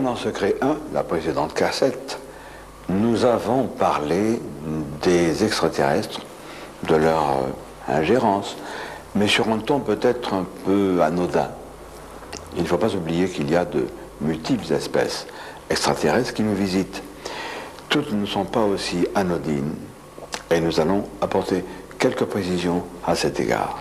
Commandant Secret 1, la précédente cassette, nous avons parlé des extraterrestres, de leur ingérence, mais sur un ton peut-être un peu anodin. Il ne faut pas oublier qu'il y a de multiples espèces extraterrestres qui nous visitent. Toutes ne sont pas aussi anodines, et nous allons apporter quelques précisions à cet égard.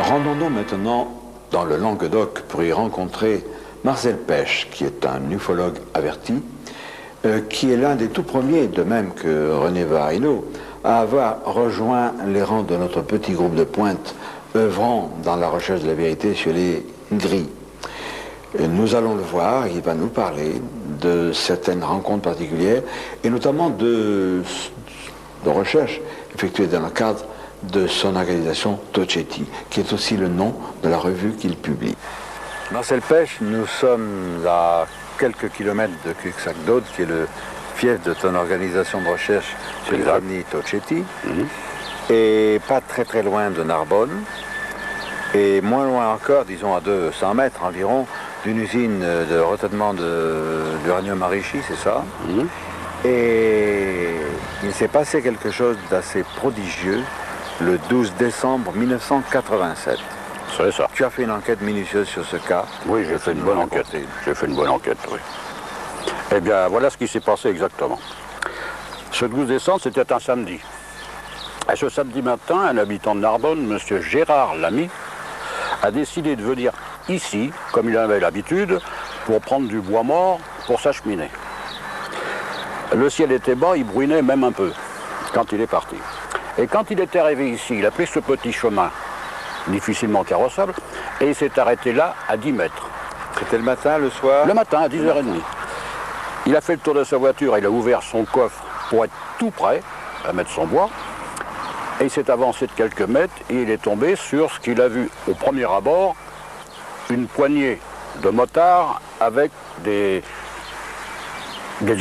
Rendons-nous maintenant dans le Languedoc pour y rencontrer Marcel Pêche, qui est un ufologue averti, qui est l'un des tout premiers, de même que René Varino, à avoir rejoint les rangs de notre petit groupe de pointe œuvrant dans la recherche de la vérité sur les gris. Nous allons le voir, il va nous parler de certaines rencontres particulières et notamment de recherches effectuées dans le cadre de son organisation Tocetti, qui est aussi le nom de la revue qu'il publie. Marcel Pêche, nous sommes à quelques kilomètres de Cuxac-d'Aude, qui est le fief de ton organisation de recherche sur les ovnis Tocetti, et pas très très loin de Narbonne, et moins loin encore, disons à 200 mètres environ, d'une usine de retraitement d'uranium enrichi, c'est ça? Et il s'est passé quelque chose d'assez prodigieux le 12 décembre 1987. C'est ça. Tu as fait une enquête minutieuse sur ce cas. Oui, j'ai fait une bonne enquête. J'ai fait une bonne enquête, oui. Eh bien, voilà ce qui s'est passé exactement. Ce 12 décembre, c'était un samedi. Et ce samedi matin, un habitant de Narbonne, M. Gérard Lamy, a décidé de venir ici, comme il en avait l'habitude, pour prendre du bois mort pour sa cheminée. Le ciel était bas, il bruinait même un peu quand il est parti. Et quand il est arrivé ici, il a pris ce petit chemin, difficilement carrossable, et il s'est arrêté là, à 10 mètres. C'était le matin, le soir? Le matin, à 10h30. Il a fait le tour de sa voiture, il a ouvert son coffre pour être tout prêt à mettre son bois, et il s'est avancé de quelques mètres, et il est tombé sur ce qu'il a vu au premier abord, une poignée de motards avec des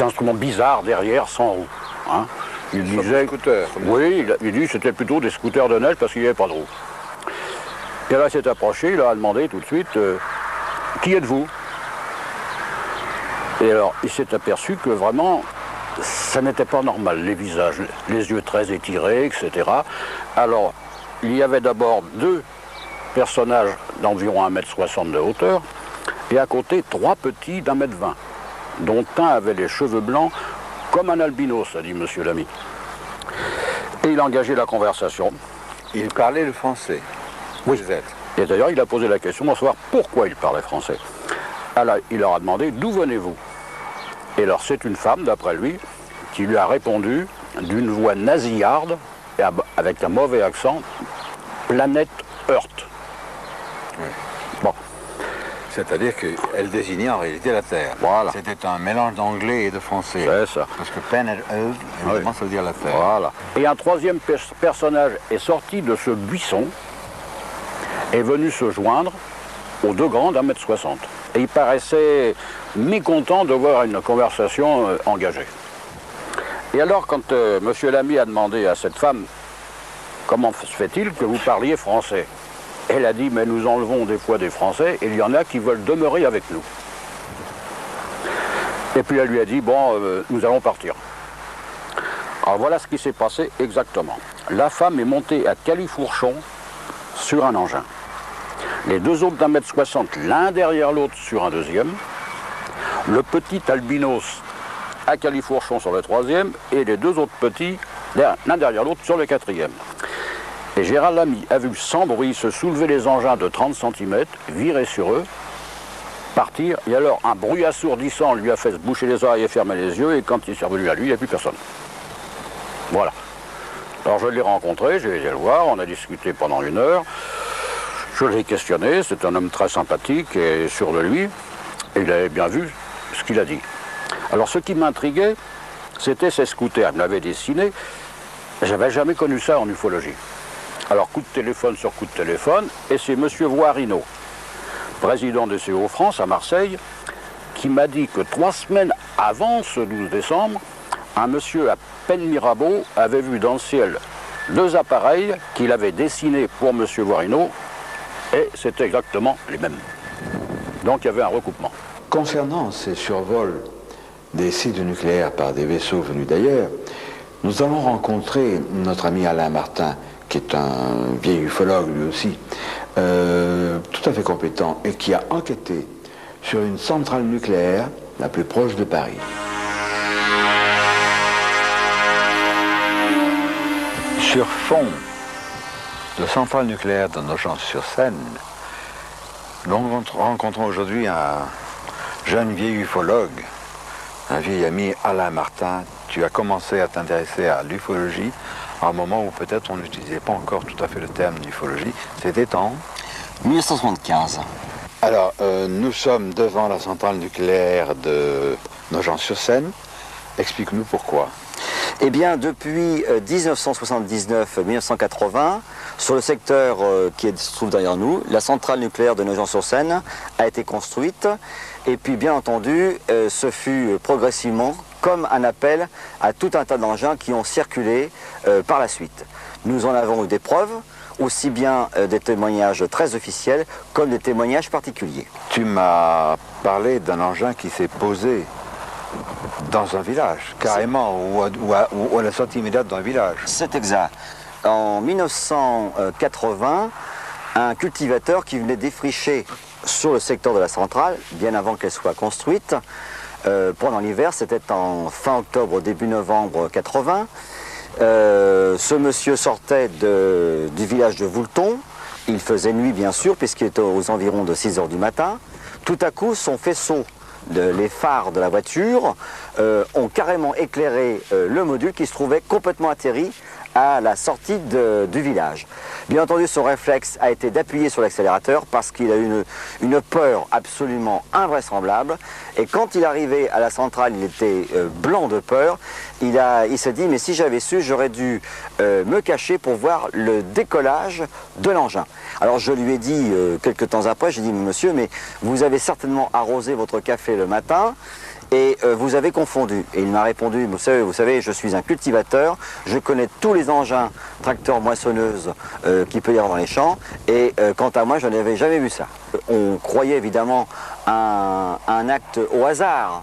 instruments bizarres derrière, sans roue. Hein. Il disait, oui, il dit que c'était plutôt des scooters de neige parce qu'il n'y avait pas de roue. Et là, il s'est approché, il a demandé tout de suite qui êtes-vous? Et alors, il s'est aperçu que vraiment, ça n'était pas normal, les visages, les yeux très étirés, etc. Alors, il y avait d'abord deux personnages d'environ 1,60 m de hauteur, et à côté, trois petits d'1,20 m, dont un avait les cheveux blancs, comme un albinos, a dit M. Lamy. Et il a engagé la conversation. Il parlait le français. Oui. Et d'ailleurs, il a posé la question de savoir pourquoi il parlait français. Alors, il leur a demandé d'où venez-vous? Et alors, c'est une femme, d'après lui, qui lui a répondu d'une voix nasillarde, et avec un mauvais accent, planète Earth. Oui. Bon. C'est-à-dire qu'elle désignait en réalité la Terre. Voilà. C'était un mélange d'anglais et de français. C'est ça. Parce que Planet Earth, évidemment, ça veut dire la Terre. Voilà. Et un troisième personnage est sorti de ce buisson, est venu se joindre aux deux grands d'1,60 m. Et il paraissait mécontent de voir une conversation engagée. Et alors, quand M. Lamy a demandé à cette femme comment se fait-il que vous parliez français, elle a dit, mais nous enlevons des fois des Français et il y en a qui veulent demeurer avec nous. Et puis elle lui a dit, bon, nous allons partir. Alors voilà ce qui s'est passé exactement. La femme est montée à califourchon sur un engin. Les deux autres d'1,60 m, l'un derrière l'autre sur un deuxième. Le petit albinos à califourchon sur le troisième et les deux autres petits, l'un derrière l'autre sur le quatrième. Et Gérard Lamy a vu sans bruit se soulever les engins de 30 cm, virer sur eux, partir, et alors un bruit assourdissant lui a fait se boucher les oreilles et fermer les yeux, et quand il s'est revenu à lui, il n'y a plus personne. Voilà. Alors je l'ai rencontré, j'ai été le voir, on a discuté pendant 1 heure. Je l'ai questionné, c'est un homme très sympathique et sûr de lui. Et il avait bien vu ce qu'il a dit. Alors ce qui m'intriguait, c'était ces scooters. Il me l'avait dessiné. J'avais jamais connu ça en ufologie. Alors coup de téléphone sur coup de téléphone, et c'est M. Voirino, président de CO France à Marseille, qui m'a dit que 3 semaines avant ce 12 décembre, un monsieur à Penmirabeau avait vu dans le ciel 2 appareils qu'il avait dessinés pour M. Voirino, et c'était exactement les mêmes. Donc il y avait un recoupement. Concernant ces survols des sites nucléaires par des vaisseaux venus d'ailleurs, nous allons rencontrer notre ami Alain Martin, qui est un vieil ufologue lui aussi, tout à fait compétent, et qui a enquêté sur une centrale nucléaire la plus proche de Paris. Sur fond de centrale nucléaire de Nogent-sur-Seine, nous rencontrons aujourd'hui un jeune vieil ufologue, un vieil ami, Alain Martin. Tu as commencé à t'intéresser à l'ufologie à un moment où peut-être on n'utilisait pas encore tout à fait le terme d'ufologie. C'était en 1975. Alors, nous sommes devant la centrale nucléaire de Nogent-sur-Seine. Explique-nous pourquoi. Eh bien, depuis 1979-1980, sur le secteur qui se trouve derrière nous, la centrale nucléaire de Nogent-sur-Seine a été construite. Et puis, bien entendu, ce fut progressivement comme un appel à tout un tas d'engins qui ont circulé par la suite. Nous en avons eu des preuves, aussi bien des témoignages très officiels comme des témoignages particuliers. Tu m'as parlé d'un engin qui s'est posé dans un village, carrément, ou à la sortie immédiate d'un village. C'est exact. En 1980, un cultivateur qui venait défricher sur le secteur de la centrale, bien avant qu'elle soit construite, pendant l'hiver, c'était en fin octobre, début novembre 80, ce monsieur sortait du village de Voulton. Il faisait nuit, bien sûr, puisqu'il était aux environs de 6 h du matin. Tout à coup, son faisceau, les phares de la voiture, ont carrément éclairé le module qui se trouvait complètement atterri à la sortie du village. Bien entendu, son réflexe a été d'appuyer sur l'accélérateur parce qu'il a eu une peur absolument invraisemblable. Et quand il arrivait à la centrale, il était blanc de peur. Il s'est dit, mais si j'avais su, j'aurais dû me cacher pour voir le décollage de l'engin. Alors je lui ai dit, quelques temps après, j'ai dit, monsieur, mais vous avez certainement arrosé votre café le matin, et vous avez confondu. Et il m'a répondu, vous savez, je suis un cultivateur, je connais tous les engins tracteurs moissonneuses qu'il peut y avoir dans les champs, et quant à moi, je n'avais jamais vu ça. On croyait évidemment à un acte au hasard,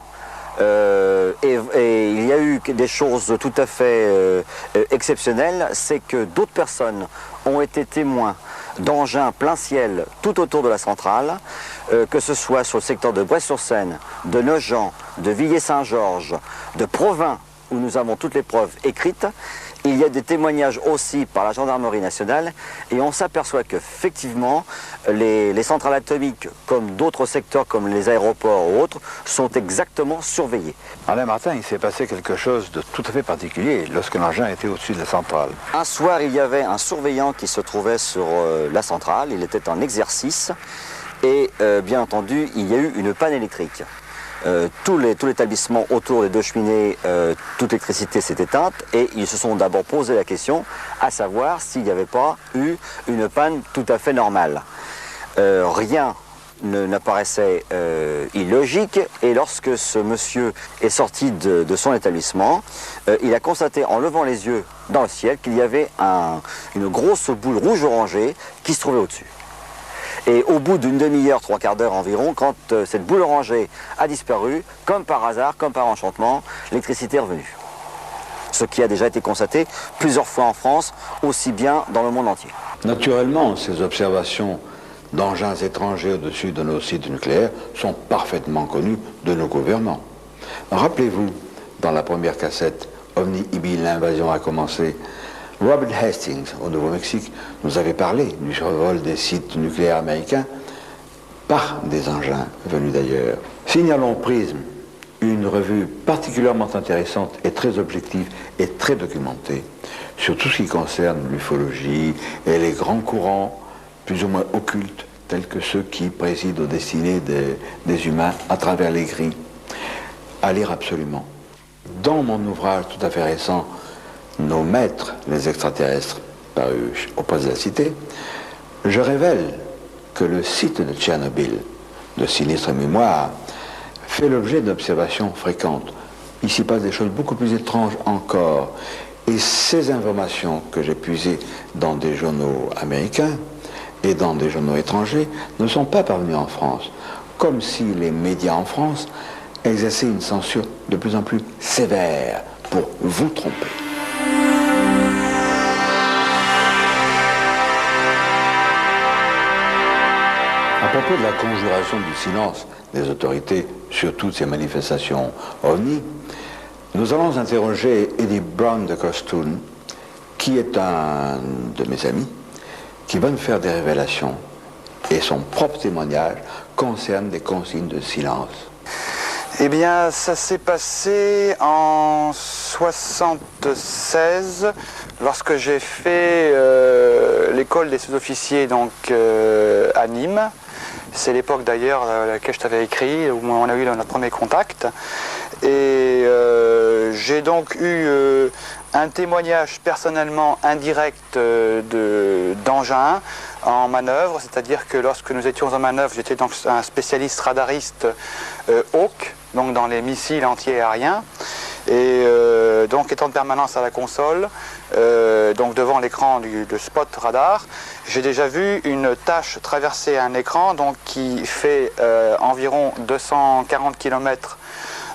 et il y a eu des choses tout à fait exceptionnelles, c'est que d'autres personnes ont été témoins d'engins plein ciel tout autour de la centrale, que ce soit sur le secteur de Brest-sur-Seine, de Nogent, de Villiers-Saint-Georges, de Provins, où nous avons toutes les preuves écrites. Il y a des témoignages aussi par la gendarmerie nationale, et on s'aperçoit qu'effectivement, les centrales atomiques, comme d'autres secteurs, comme les aéroports ou autres, sont exactement surveillés. Alain Martin, il s'est passé quelque chose de tout à fait particulier lorsque l'engin était au-dessus de la centrale. Un soir, il y avait un surveillant qui se trouvait sur la centrale, il était en exercice, et bien entendu, il y a eu une panne électrique. Tout l'établissement autour des 2 cheminées, toute l'électricité s'est éteinte, et ils se sont d'abord posé la question à savoir s'il n'y avait pas eu une panne tout à fait normale. Rien n'apparaissait illogique, et lorsque ce monsieur est sorti de son établissement, il a constaté en levant les yeux dans le ciel qu'il y avait une grosse boule rouge orangée qui se trouvait au-dessus. Et au bout d'une demi-heure, 3/4 d'heure environ, quand cette boule orangée a disparu, comme par hasard, comme par enchantement, l'électricité est revenue. Ce qui a déjà été constaté plusieurs fois en France, aussi bien dans le monde entier. Naturellement, ces observations d'engins étrangers au-dessus de nos sites nucléaires sont parfaitement connues de nos gouvernants. Rappelez-vous, dans la première cassette, Omni Ibi, l'invasion a commencé, Robert Hastings, au Nouveau-Mexique, nous avait parlé du survol des sites nucléaires américains par des engins venus d'ailleurs. Signalons Prism, une revue particulièrement intéressante et très objective et très documentée sur tout ce qui concerne l'ufologie et les grands courants plus ou moins occultes tels que ceux qui président aux destinées des humains à travers les grilles. À lire absolument. Dans mon ouvrage tout à fait récent, Nos maîtres, les extraterrestres, paru au Presse de la Cité, je révèle que le site de Tchernobyl, de sinistre mémoire, fait l'objet d'observations fréquentes. Il s'y passe des choses beaucoup plus étranges encore. Et ces informations que j'ai puisées dans des journaux américains et dans des journaux étrangers ne sont pas parvenues en France, comme si les médias en France exerçaient une censure de plus en plus sévère pour vous tromper. À propos de la conjuration du silence des autorités sur toutes ces manifestations ovni, nous allons interroger Eddie Brown de Costune, qui est un de mes amis, qui va nous faire des révélations, et son propre témoignage concerne des consignes de silence. Eh bien, ça s'est passé en 1976, lorsque j'ai fait l'école des sous-officiers donc, à Nîmes. C'est l'époque d'ailleurs à laquelle je t'avais écrit, où on a eu notre premier contact. Et j'ai donc eu un témoignage personnellement indirect d'engins en manœuvre, c'est-à-dire que lorsque nous étions en manœuvre, j'étais donc un spécialiste radariste Hawk, donc dans les missiles anti-aériens, et donc étant de permanence à la console, donc devant l'écran de spot radar, j'ai déjà vu une tache traverser un écran donc, qui fait environ 240 km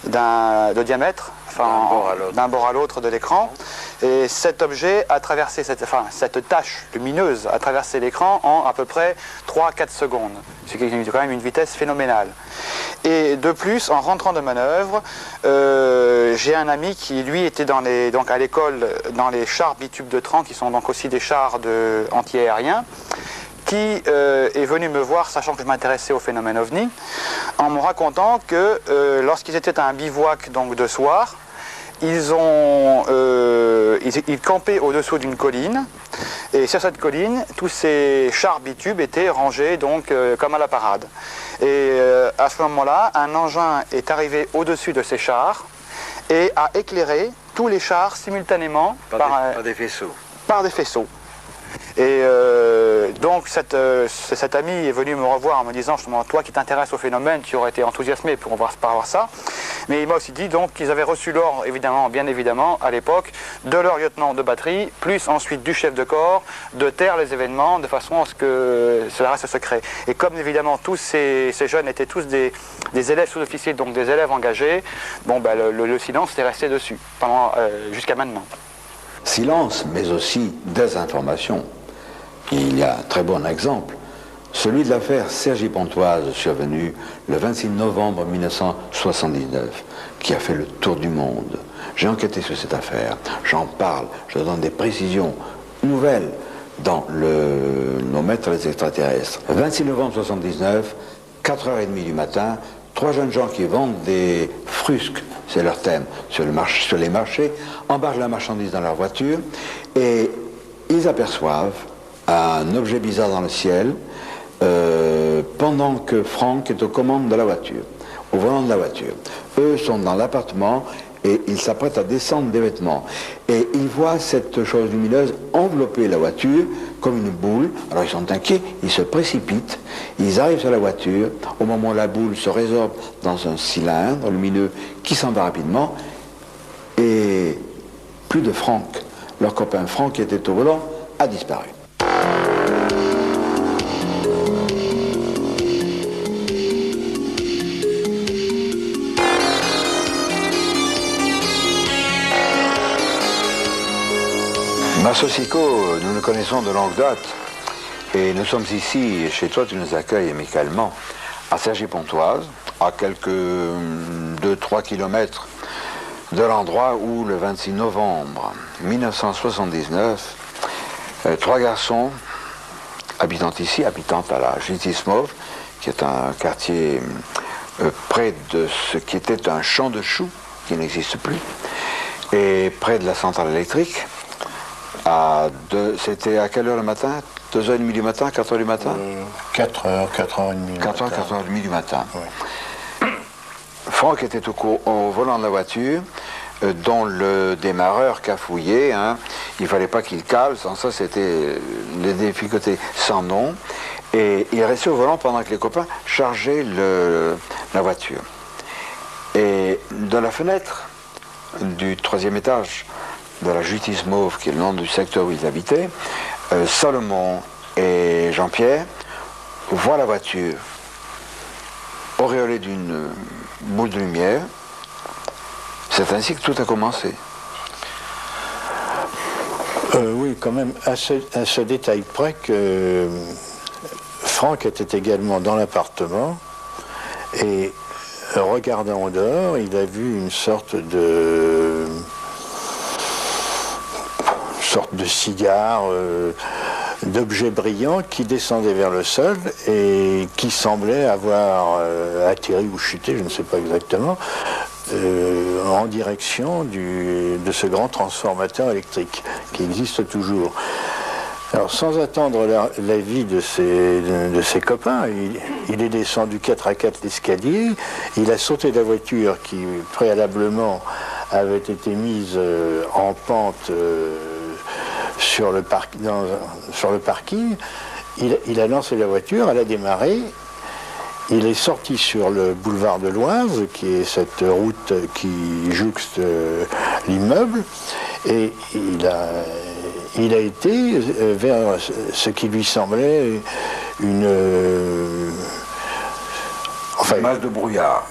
de diamètre, enfin, d'un bord à l'autre de l'écran. Et cet objet a traversé, cette tache lumineuse a traversé l'écran en à peu près 3-4 secondes, ce qui est quand même une vitesse phénoménale. Et de plus, en rentrant de manœuvre, j'ai un ami qui lui était donc à l'école dans les chars bitubes de Tran, qui sont donc aussi des chars anti-aériens, qui est venu me voir, sachant que je m'intéressais au phénomène OVNI, en me racontant que lorsqu'ils étaient à un bivouac donc, de soir, ils campaient au-dessous d'une colline, et sur cette colline, tous ces chars bitubes étaient rangés donc, comme à la parade. Et à ce moment-là, un engin est arrivé au-dessus de ces chars et a éclairé tous les chars simultanément par des faisceaux. Par des faisceaux. Et donc cet ami est venu me revoir en me disant justement, toi qui t'intéresses au phénomène, tu aurais été enthousiasmé pour voir ça. Mais il m'a aussi dit donc qu'ils avaient reçu l'ordre, bien évidemment, à l'époque, de leur lieutenant de batterie, plus ensuite du chef de corps, de taire les événements de façon à ce que cela reste secret. Et comme évidemment tous ces jeunes étaient tous des élèves sous-officiers, donc des élèves engagés, bon, ben, le silence est resté dessus jusqu'à maintenant. Silence, mais aussi désinformation. Il y a un très bon exemple, celui de l'affaire Sergi Pontoise, survenue le 26 novembre 1979, qui a fait le tour du monde. J'ai enquêté sur cette affaire, j'en parle, je donne des précisions nouvelles dans Nos maîtres les extraterrestres. 26 novembre 1979, 4h30 du matin, 3 jeunes gens qui vendent des frusques, c'est leur thème, sur les marchés, embarquent la marchandise dans leur voiture et ils aperçoivent un objet bizarre dans le ciel pendant que Franck est aux commandes de la voiture, au volant de la voiture. Eux sont dans l'appartement et ils s'apprêtent à descendre des vêtements. Et ils voient cette chose lumineuse envelopper la voiture comme une boule. Alors ils sont inquiets, ils se précipitent, ils arrivent sur la voiture. Au moment où la boule se résorbe dans un cylindre lumineux qui s'en va rapidement. Et plus de Franck. Leur copain Franck qui était au volant a disparu. Massosico, nous nous connaissons de longue date et nous sommes ici, chez toi tu nous accueilles amicalement, à Cergy-Pontoise, à quelques 2-3 kilomètres de l'endroit où le 26 novembre 1979, 3 garçons habitant à la Justice Mauve, qui est un quartier près de ce qui était un champ de choux, qui n'existe plus, et près de la centrale électrique. C'était à quelle heure le matin? 2h30 du matin, 4h du matin? 4h, 4h30 du matin. 4h, 4h30 du matin. Ouais. Franck était au volant de la voiture, dont le démarreur cafouillait. Hein. Il ne fallait pas qu'il cale, sans ça c'était les difficultés sans nom. Et il restait au volant pendant que les copains chargeaient la voiture. Et de la fenêtre du 3e étage de la Justice Mauve, qui est le nom du secteur où ils habitaient, Salomon et Jean-Pierre voient la voiture auréolée d'une boule de lumière. C'est ainsi que tout a commencé. Oui, quand même, à ce détail près que Franck était également dans l'appartement et regardant au dehors, il a vu une sorte de cigare, d'objet brillant qui descendait vers le sol et qui semblait avoir atterri ou chuté, je ne sais pas exactement, en direction de ce grand transformateur électrique qui existe toujours. Alors, sans attendre l'avis de ses copains, il est descendu 4 à 4 l'escalier, il a sauté de la voiture qui préalablement avait été mise en pente sur le parking, il a lancé la voiture, elle a démarré, il est sorti sur le boulevard de l'Oise, qui est cette route qui jouxte l'immeuble, et il a été vers ce qui lui semblait une masse de brouillard.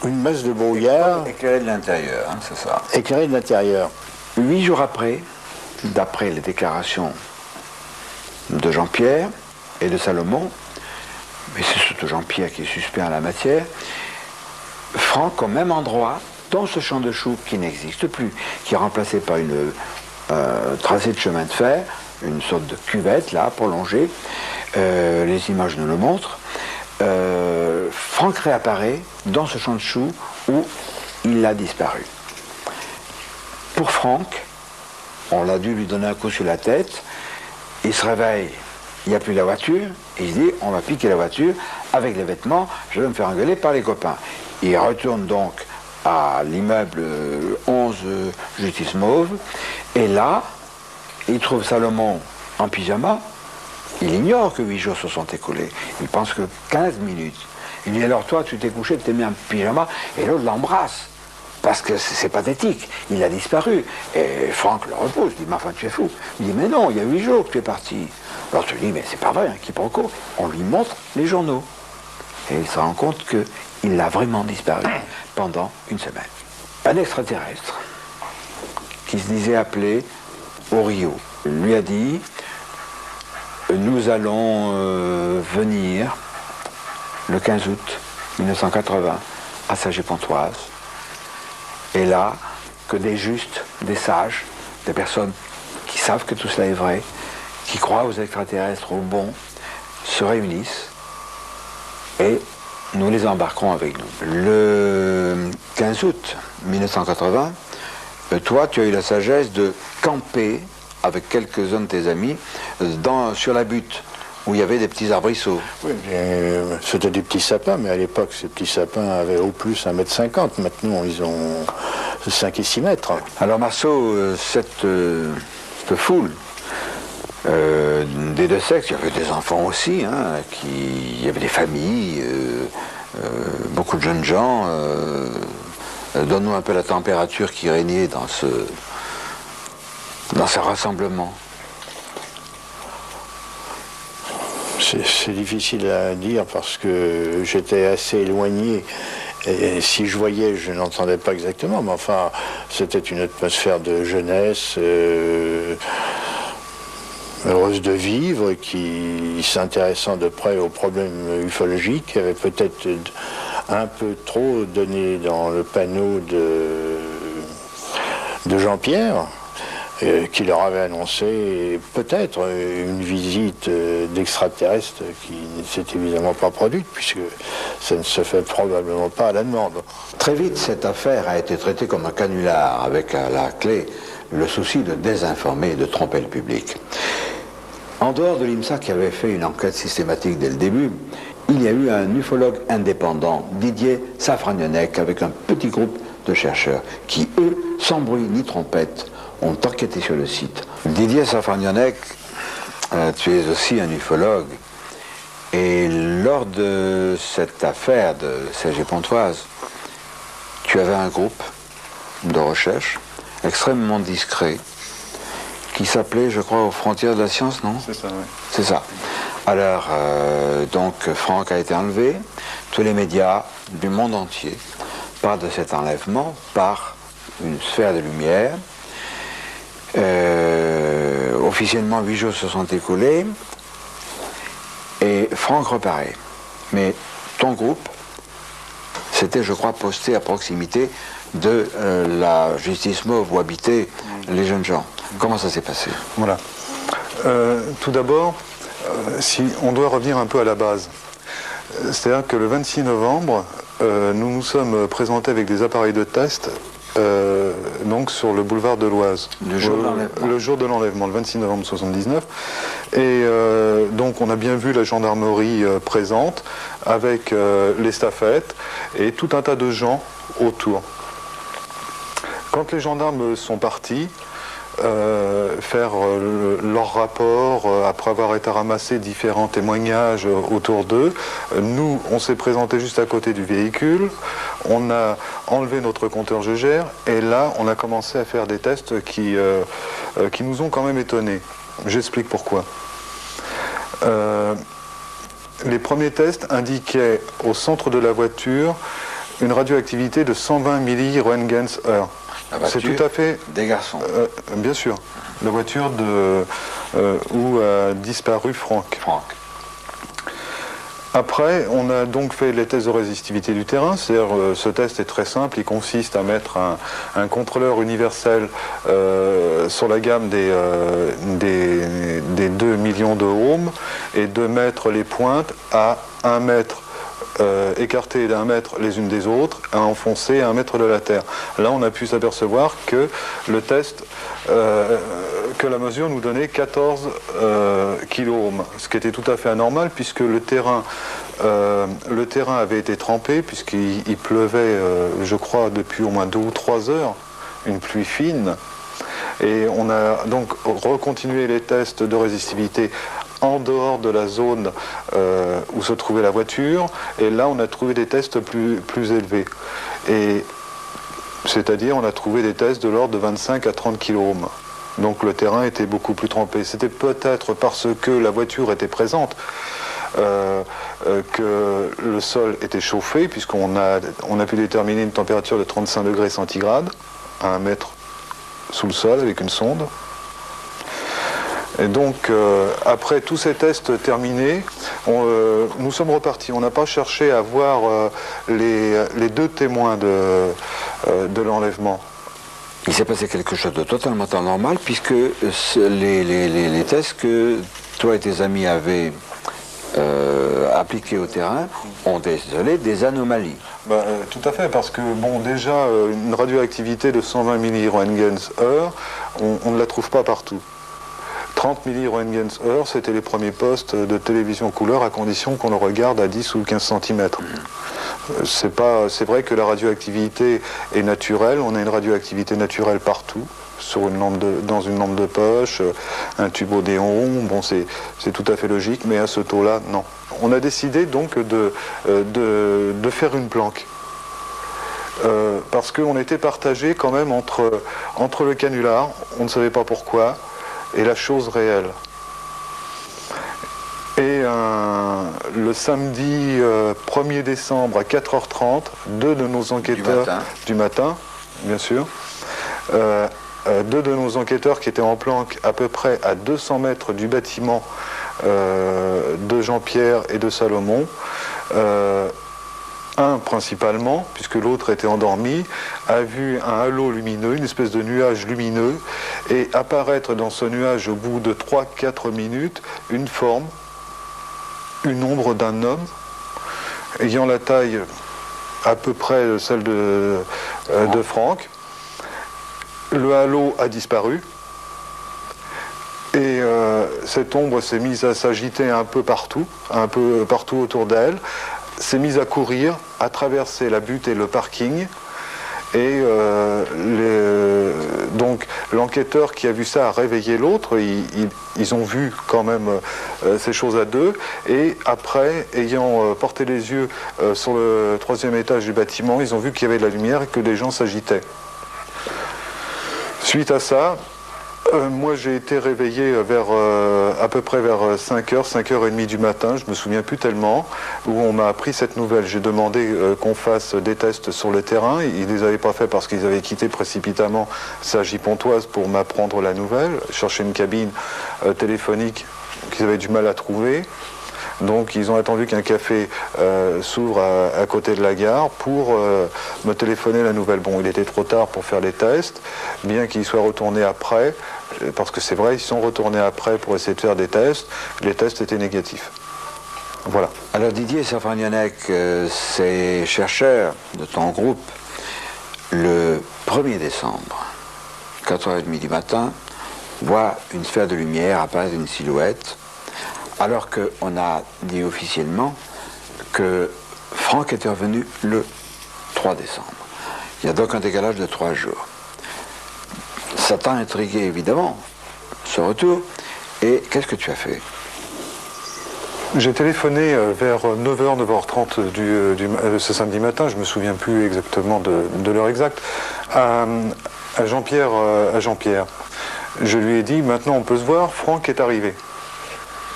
Une masse de brouillard. Éclairée de l'intérieur, hein, c'est ça. Éclairée de l'intérieur. 8 jours après, d'après les déclarations de Jean-Pierre et de Salomon, mais c'est surtout Jean-Pierre qui est suspect en la matière, Franck, au même endroit, dans ce champ de choux qui n'existe plus, qui est remplacé par une tracé de chemin de fer, une sorte de cuvette là, prolongée, les images nous le montrent, Franck réapparaît dans ce champ de choux où il a disparu. Pour Franck, on a dû lui donner un coup sur la tête, il se réveille, il n'y a plus la voiture, et il se dit, on va piquer la voiture, avec les vêtements, je vais me faire engueuler par les copains. Il retourne donc à l'immeuble 11 Justice Mauve, et là, il trouve Salomon en pyjama. Il ignore que 8 jours se sont écoulés. Il pense que 15 minutes. Il dit, alors toi, tu t'es couché, tu t'es mis en pyjama, et l'autre l'embrasse. Parce que c'est pathétique, il a disparu. Et Franck le repousse, il dit, mais enfin, tu es fou. Il dit, mais non, il y a 8 jours que tu es parti. Alors tu lui dis, mais c'est pas vrai, quiproquo. On lui montre les journaux. Et il se rend compte qu'il a vraiment disparu pendant une semaine. Un extraterrestre qui se disait appelé Orio lui a dit, nous allons venir le 15 août 1980 à Saget-Pontoise. Et là, que des justes, des sages, des personnes qui savent que tout cela est vrai, qui croient aux extraterrestres, aux bons, se réunissent et nous les embarquerons avec nous. Le 15 août 1980, toi, tu as eu la sagesse de camper avec quelques-uns de tes amis sur la butte, où il y avait des petits arbrisseaux. Oui, c'était des petits sapins, mais à l'époque, ces petits sapins avaient au plus 1,50 m. Maintenant, ils ont 5 et 6 mètres. Alors, Marceau, cette foule des deux sexes, il y avait des enfants aussi, hein, il y avait des familles, beaucoup de jeunes gens. Donne-nous un peu la température qui régnait dans ce rassemblement. C'est difficile à dire parce que j'étais assez éloigné. Et si je voyais, je n'entendais pas exactement, mais enfin, c'était une atmosphère de jeunesse heureuse de vivre, qui s'intéressant de près aux problèmes ufologiques, avait peut-être un peu trop donné dans le panneau de Jean-Pierre. qui leur avait annoncé peut-être une visite d'extraterrestres qui ne s'est évidemment pas produite, puisque ça ne se fait probablement pas à la demande. Très vite, cette affaire a été traitée comme un canular, avec à la clé le souci de désinformer et de tromper le public. En dehors de l'IMSA qui avait fait une enquête systématique dès le début, il y a eu un ufologue indépendant, Didier Safragnonec, avec un petit groupe de chercheurs qui, eux, sans bruit ni trompette, ont enquêté sur le site. Didier Safragnonec, tu es aussi un ufologue, et lors de cette affaire de CG Pontoise, tu avais un groupe de recherche extrêmement discret qui s'appelait, je crois, aux frontières de la science, non? C'est ça, oui. C'est ça. Alors, donc, Franck a été enlevé. Tous les médias du monde entier parlent de cet enlèvement par une sphère de lumière. Officiellement, 8 jours se sont écoulés et Franck reparaît. Mais ton groupe, c'était, je crois, posté à proximité de la justice mauve où habitaient les jeunes gens. Comment ça s'est passé? Voilà. Tout d'abord, si on doit revenir un peu à la base. C'est-à-dire que le 26 novembre, nous nous sommes présentés avec des appareils de test donc sur le boulevard de l'Oise. Le jour de l'enlèvement. Le jour de l'enlèvement, le 26 novembre 79. Et donc on a bien vu la gendarmerie présente avec les staffettes et tout un tas de gens autour. Quand les gendarmes sont partis faire leur rapport, après avoir été ramassé différents témoignages autour d'eux, nous, on s'est présenté juste à côté du véhicule, on a enlevé notre compteur Geiger, et là, on a commencé à faire des tests qui nous ont quand même étonnés. J'explique pourquoi. Les premiers tests indiquaient au centre de la voiture une radioactivité de 120 milliroentgens/heure. C'est tout à fait... Des garçons. Bien sûr. La voiture où a disparu Franck. Après, on a donc fait les tests de résistivité du terrain. C'est-à-dire, ce test est très simple. Il consiste à mettre un contrôleur universel sur la gamme des 2 millions de ohms et de mettre les pointes à 1 mètre écartées d'1 mètre les unes des autres, à enfoncer à 1 mètre de la terre. Là, on a pu s'apercevoir que le test, que la mesure nous donnait 14 kiloohms, ce qui était tout à fait anormal puisque le terrain avait été trempé puisqu'il pleuvait, je crois, depuis au moins 2 ou 3 heures, une pluie fine. Et on a donc recontinué les tests de résistivité en dehors de la zone où se trouvait la voiture, et là on a trouvé des tests plus élevés. Et c'est-à-dire on a trouvé des tests de l'ordre de 25 à 30 kiloohms. Donc le terrain était beaucoup plus trempé. C'était peut-être parce que la voiture était présente que le sol était chauffé, puisqu'on a pu déterminer une température de 35 degrés centigrades à 1 mètre sous le sol avec une sonde. Et donc, après tous ces tests terminés, nous sommes repartis. On n'a pas cherché à voir les 2 témoins de l'enlèvement. Il s'est passé quelque chose de totalement anormal, puisque les tests que toi et tes amis avaient appliqués au terrain ont décelé des anomalies. Tout à fait, parce que, bon, déjà, une radioactivité de 120 milliroentgens/heure, on ne la trouve pas partout. 30 milliroentgens/heure, c'était les premiers postes de télévision couleur à condition qu'on le regarde à 10 ou 15 cm. C'est vrai que la radioactivité est naturelle, on a une radioactivité naturelle partout, dans une lampe de poche, un tube Odéon, bon c'est tout à fait logique, mais à ce taux-là, non. On a décidé donc de faire une planque. Parce qu'on était partagé quand même entre le canular, on ne savait pas pourquoi, et la chose réelle. Et le samedi 1er décembre à 4h30, 2 de nos enquêteurs du matin, bien sûr, 2 de nos enquêteurs qui étaient en planque à peu près à 200 mètres du bâtiment de Jean-Pierre et de Salomon, un principalement, puisque l'autre était endormi, a vu un halo lumineux, une espèce de nuage lumineux, et apparaître dans ce nuage au bout de 3-4 minutes une forme, une ombre d'un homme, ayant la taille à peu près celle de Franck. Le halo a disparu, et cette ombre s'est mise à s'agiter un peu partout autour d'elle, s'est mise à courir, à traverser la butte et le parking. Et donc l'enquêteur qui a vu ça a réveillé l'autre. Ils ont vu quand même ces choses à deux. Et après, ayant porté les yeux sur le 3e étage du bâtiment, ils ont vu qu'il y avait de la lumière et que des gens s'agitaient. Suite à ça, moi j'ai été réveillé à peu près vers 5h, 5h30 du matin, je me souviens plus tellement, où on m'a appris cette nouvelle. J'ai demandé qu'on fasse des tests sur le terrain. Ils ne les avaient pas fait parce qu'ils avaient quitté précipitamment Cergy-Pontoise pour m'apprendre la nouvelle, chercher une cabine téléphonique qu'ils avaient du mal à trouver. Donc ils ont attendu qu'un café s'ouvre à côté de la gare pour me téléphoner la nouvelle. Bon, il était trop tard pour faire les tests, bien qu'ils soient retournés après, parce que c'est vrai, ils sont retournés après pour essayer de faire des tests. Les tests étaient négatifs. Voilà. Alors Didier Safragnonnec, ces chercheurs de ton groupe, le 1er décembre, 4h30 du matin, voient une sphère de lumière apparaître une silhouette, alors qu'on a dit officiellement que Franck était revenu le 3 décembre. Il y a donc un décalage de 3 jours. Ça t'a intrigué évidemment, ce retour, et qu'est-ce que tu as fait? J'ai téléphoné vers 9h, 9h30 ce samedi matin, je ne me souviens plus exactement de l'heure exacte, à Jean-Pierre. Je lui ai dit, maintenant on peut se voir, Franck est arrivé.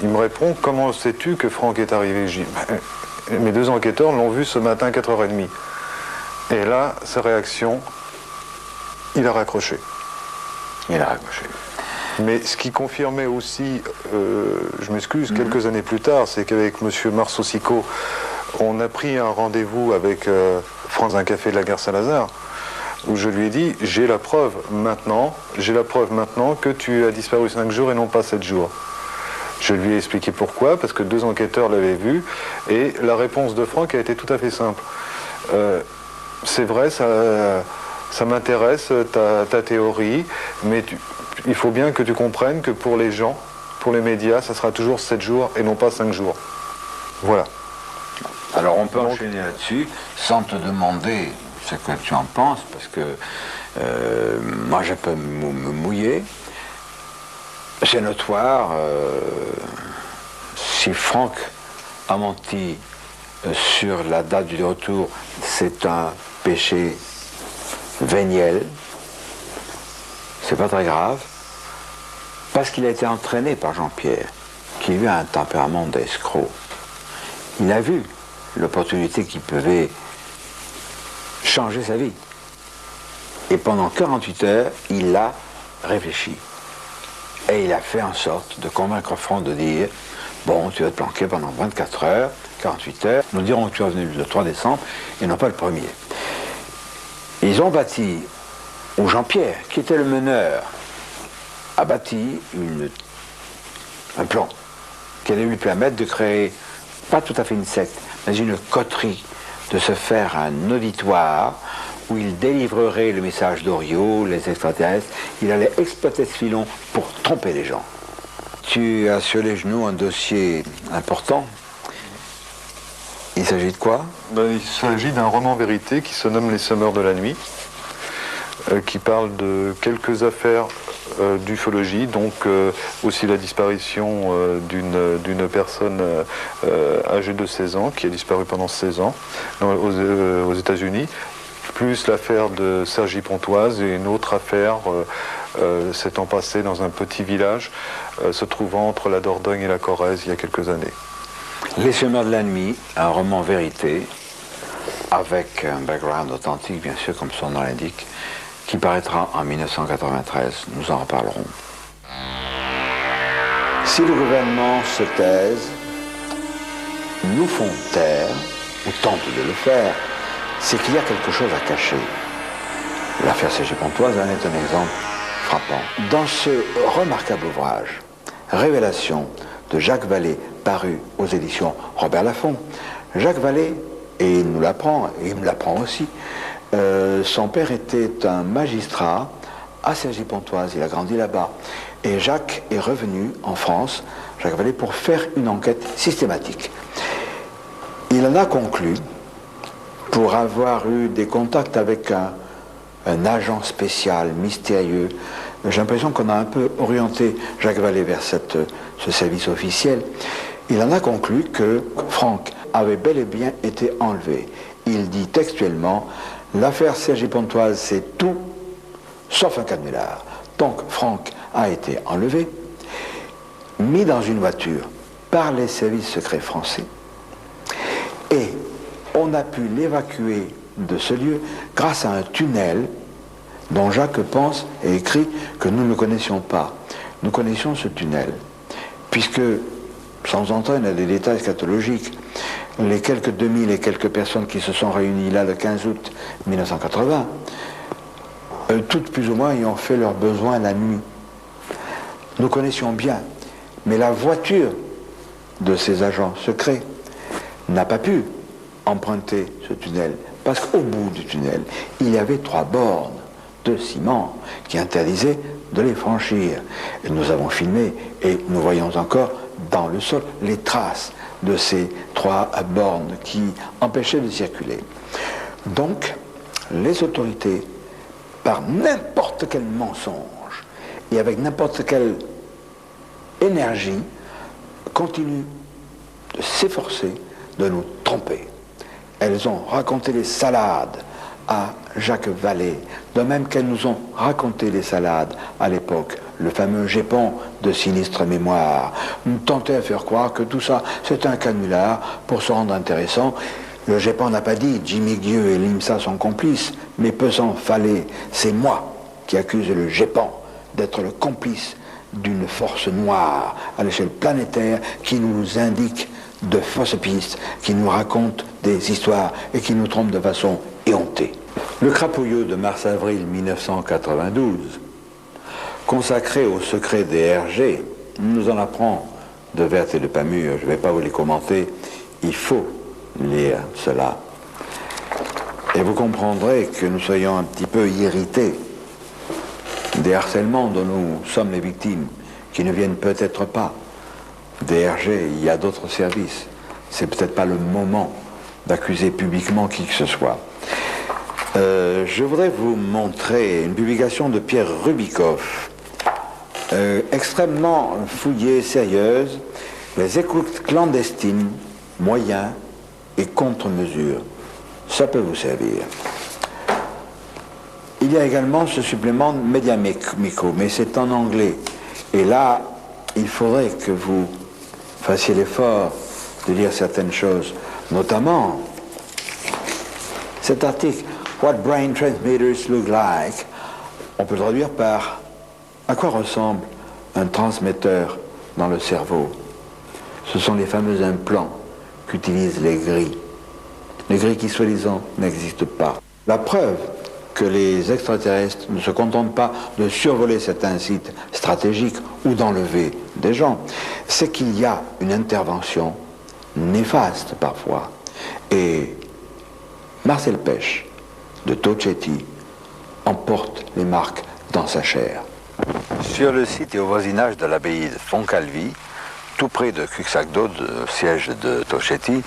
Il me répond, comment sais-tu que Franck est arrivé? Je dis, mes 2 enquêteurs l'ont vu ce matin à 4h30. Et là, sa réaction, il a raccroché. Il a raccroché. Mais ce qui confirmait aussi, je m'excuse, quelques années plus tard, c'est qu'avec M. Marceau-Sicot, on a pris un rendez-vous avec Franck dans un café de la gare Saint-Lazare, où je lui ai dit, j'ai la preuve maintenant que tu as disparu 5 jours et non pas 7 jours. Je lui ai expliqué pourquoi, parce que 2 enquêteurs l'avaient vu, et la réponse de Franck a été tout à fait simple. C'est vrai, ça m'intéresse, ta théorie, mais il faut bien que tu comprennes que pour les gens, pour les médias, ça sera toujours 7 jours et non pas 5 jours. Voilà. Alors on peut enchaîner là-dessus, sans te demander ce que tu en penses, parce que moi je peux me mouiller. C'est notoire, si Franck a menti sur la date du retour, c'est un péché véniel, c'est pas très grave, parce qu'il a été entraîné par Jean-Pierre, qui lui a un tempérament d'escroc. Il a vu l'opportunité qui pouvait changer sa vie. Et pendant 48 heures, il a réfléchi. Et il a fait en sorte de convaincre Franck de dire « Bon, tu vas te planquer pendant 24 heures, 48 heures, nous dirons que tu es venu le 3 décembre et non pas le 1er. » Ils ont bâti, ou Jean-Pierre, qui était le meneur, a bâti un plan qui allait lui permettre de créer, pas tout à fait une secte, mais une coterie, de se faire un auditoire où il délivrerait le message d'Oriot, les extraterrestres. Il allait exploiter ce filon pour tromper les gens. Tu as sur les genoux un dossier important. Il s'agit de quoi? Il s'agit d'un roman vérité qui se nomme Les Semeurs de la Nuit, qui parle de quelques affaires d'ufologie, donc aussi la disparition d'une personne âgée de 16 ans, qui a disparu pendant 16 ans aux États-Unis, plus l'affaire de Cergy-Pontoise et une autre affaire s'étant passée dans un petit village se trouvant entre la Dordogne et la Corrèze il y a quelques années. Les Semeurs de la Nuit, un roman vérité, avec un background authentique, bien sûr, comme son nom l'indique, qui paraîtra en 1993. Nous en reparlerons. Si le gouvernement se taise, nous font taire, ou tente de le faire, c'est qu'il y a quelque chose à cacher. L'affaire Cergy-Pontoise en est un exemple frappant. Dans ce remarquable ouvrage, Révélation de Jacques Vallée, paru aux éditions Robert Laffont, Jacques Vallée, et il nous l'apprend, et il me l'apprend aussi, son père était un magistrat à Cergy-Pontoise, il a grandi là-bas. Et Jacques est revenu en France, Jacques Vallée, pour faire une enquête systématique. Il en a conclu, pour avoir eu des contacts avec un agent spécial, mystérieux, j'ai l'impression qu'on a un peu orienté Jacques Vallée vers ce service officiel. Il en a conclu que Franck avait bel et bien été enlevé. Il dit textuellement, l'affaire Cergy-Pontoise, c'est tout, sauf un canular. Donc Franck a été enlevé, mis dans une voiture par les services secrets français, et on a pu l'évacuer de ce lieu grâce à un tunnel dont Jacques pense et écrit que nous ne connaissions pas. Nous connaissions ce tunnel, puisque, sans entrer dans des détails scatologiques, les quelques 2000 et quelques personnes qui se sont réunies là le 15 août 1980, toutes plus ou moins ayant fait leurs besoins la nuit. Nous connaissions bien, mais la voiture de ces agents secrets n'a pas pu emprunter ce tunnel, parce qu'au bout du tunnel, il y avait 3 bornes de ciment qui interdisaient de les franchir. Et nous avons filmé et nous voyons encore dans le sol les traces de ces 3 bornes qui empêchaient de circuler. Donc, les autorités, par n'importe quel mensonge et avec n'importe quelle énergie, continuent de s'efforcer de nous tromper. Elles ont raconté les salades à Jacques Vallée, de même qu'elles nous ont raconté les salades à l'époque, le fameux Gépon de sinistre mémoire. Nous tentaient à faire croire que tout ça, c'est un canular pour se rendre intéressant. Le Gépon n'a pas dit Jimmy Guieu et l'IMSA sont complices, mais peu s'en fallait. C'est moi qui accuse le Gépon d'être le complice d'une force noire à l'échelle planétaire qui nous indique de fausses pistes, qui nous raconte des histoires et qui nous trompe de façon éhontée. Le Crapouilleux de mars-avril 1992, consacré au secret des RG, nous en apprend de Werth et de Pamure. Je ne vais pas vous les commenter, il faut lire cela. Et vous comprendrez que nous soyons un petit peu irrités des harcèlements dont nous sommes les victimes, qui ne viennent peut-être pas des RG, il y a d'autres services. C'est peut-être pas le moment d'accuser publiquement qui que ce soit. Je voudrais vous montrer une publication de Pierre Rubikoff, extrêmement fouillée, sérieuse, les écoutes clandestines, moyens et contre-mesures. Ça peut vous servir. Il y a également ce supplément Media Micro, mais c'est en anglais. Et là, il faudrait que vous fassiez l'effort de lire certaines choses, notamment cet article « What brain transmitters look like ». On peut le traduire par « À quoi ressemble un transmetteur dans le cerveau ?» Ce sont les fameux implants qu'utilisent les gris. Les gris qui, soi-disant, n'existent pas. La preuve que les extraterrestres ne se contentent pas de survoler certains sites stratégiques ou d'enlever des gens, c'est qu'il y a une intervention néfaste parfois. Et Marcel Pêche, de Tocetti, emporte les marques dans sa chair. Sur le site et au voisinage de l'abbaye de Fontcalvi, tout près de Cuxagdo, le siège de Tocetti,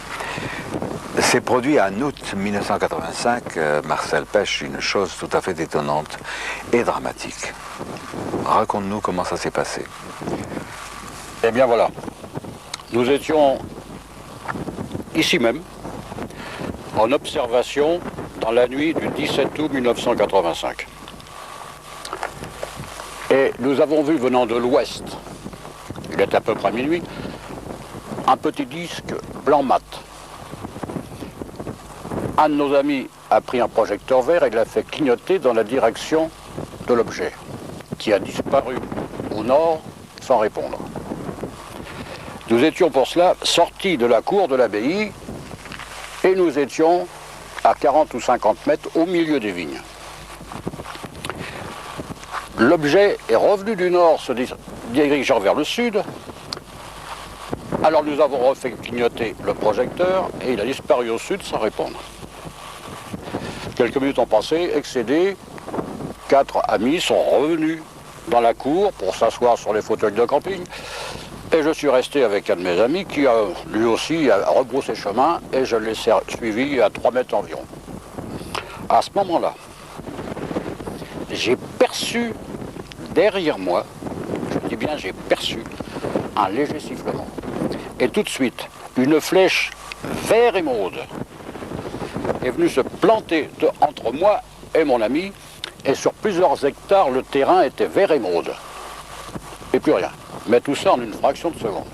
s'est produit en août 1985, Marcel Pêche, une chose tout à fait étonnante et dramatique. Raconte-nous comment ça s'est passé. Eh bien voilà, nous étions ici même, en observation dans la nuit du 17 août 1985. Et nous avons vu venant de l'ouest, il est à peu près minuit, un petit disque blanc mat. Un de nos amis a pris un projecteur vert et l'a fait clignoter dans la direction de l'objet, qui a disparu au nord sans répondre. Nous étions pour cela sortis de la cour de l'abbaye Et nous étions à 40 ou 50 mètres au milieu des vignes. L'objet est revenu du nord, se dirigeant vers le sud. Alors nous avons refait clignoter le projecteur et il a disparu au sud sans répondre. Quelques minutes ont passé, excédés, 4 amis sont revenus dans la cour pour s'asseoir sur les fauteuils de camping. Et je suis resté avec un de mes amis qui a lui aussi a rebroussé chemin et je l'ai suivi à 3 mètres environ. À ce moment-là, j'ai perçu derrière moi, je dis bien j'ai perçu, un léger sifflement. Et tout de suite, une flèche vert émeraude est venue se planter entre moi et mon ami, et sur plusieurs hectares, le terrain était vert émeraude. Et plus rien. Mais tout ça en une fraction de seconde.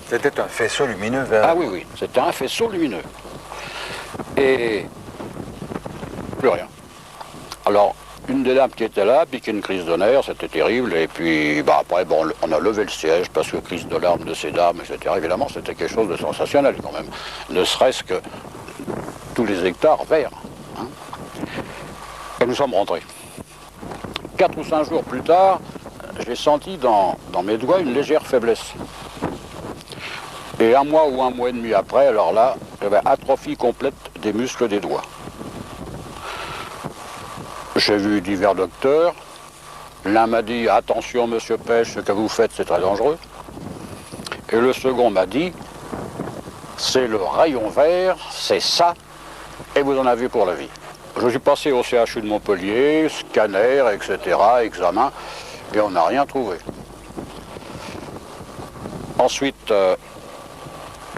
C'était un faisceau lumineux vert. Ah oui, oui, c'était un faisceau lumineux. Et plus rien. Alors, une des dames qui était là piquait une crise de nerfs, c'était terrible. Et puis, après, on a levé le siège parce que crise de larmes de ces dames, etc. Évidemment, c'était quelque chose de sensationnel quand même. Ne serait-ce que tous les hectares verts. Hein. Et nous sommes rentrés. 4 ou 5 jours plus tard, j'ai senti dans mes doigts une légère faiblesse. Et 1 mois ou 1 mois et demi après, alors là, j'avais atrophie complète des muscles des doigts. J'ai vu divers docteurs. L'un m'a dit « Attention, monsieur Pêche, ce que vous faites, c'est très dangereux ». Et le second m'a dit « C'est le rayon vert, c'est ça, et vous en avez pour la vie ». Je suis passé au CHU de Montpellier, scanner, etc., examen, et on n'a rien trouvé. Ensuite,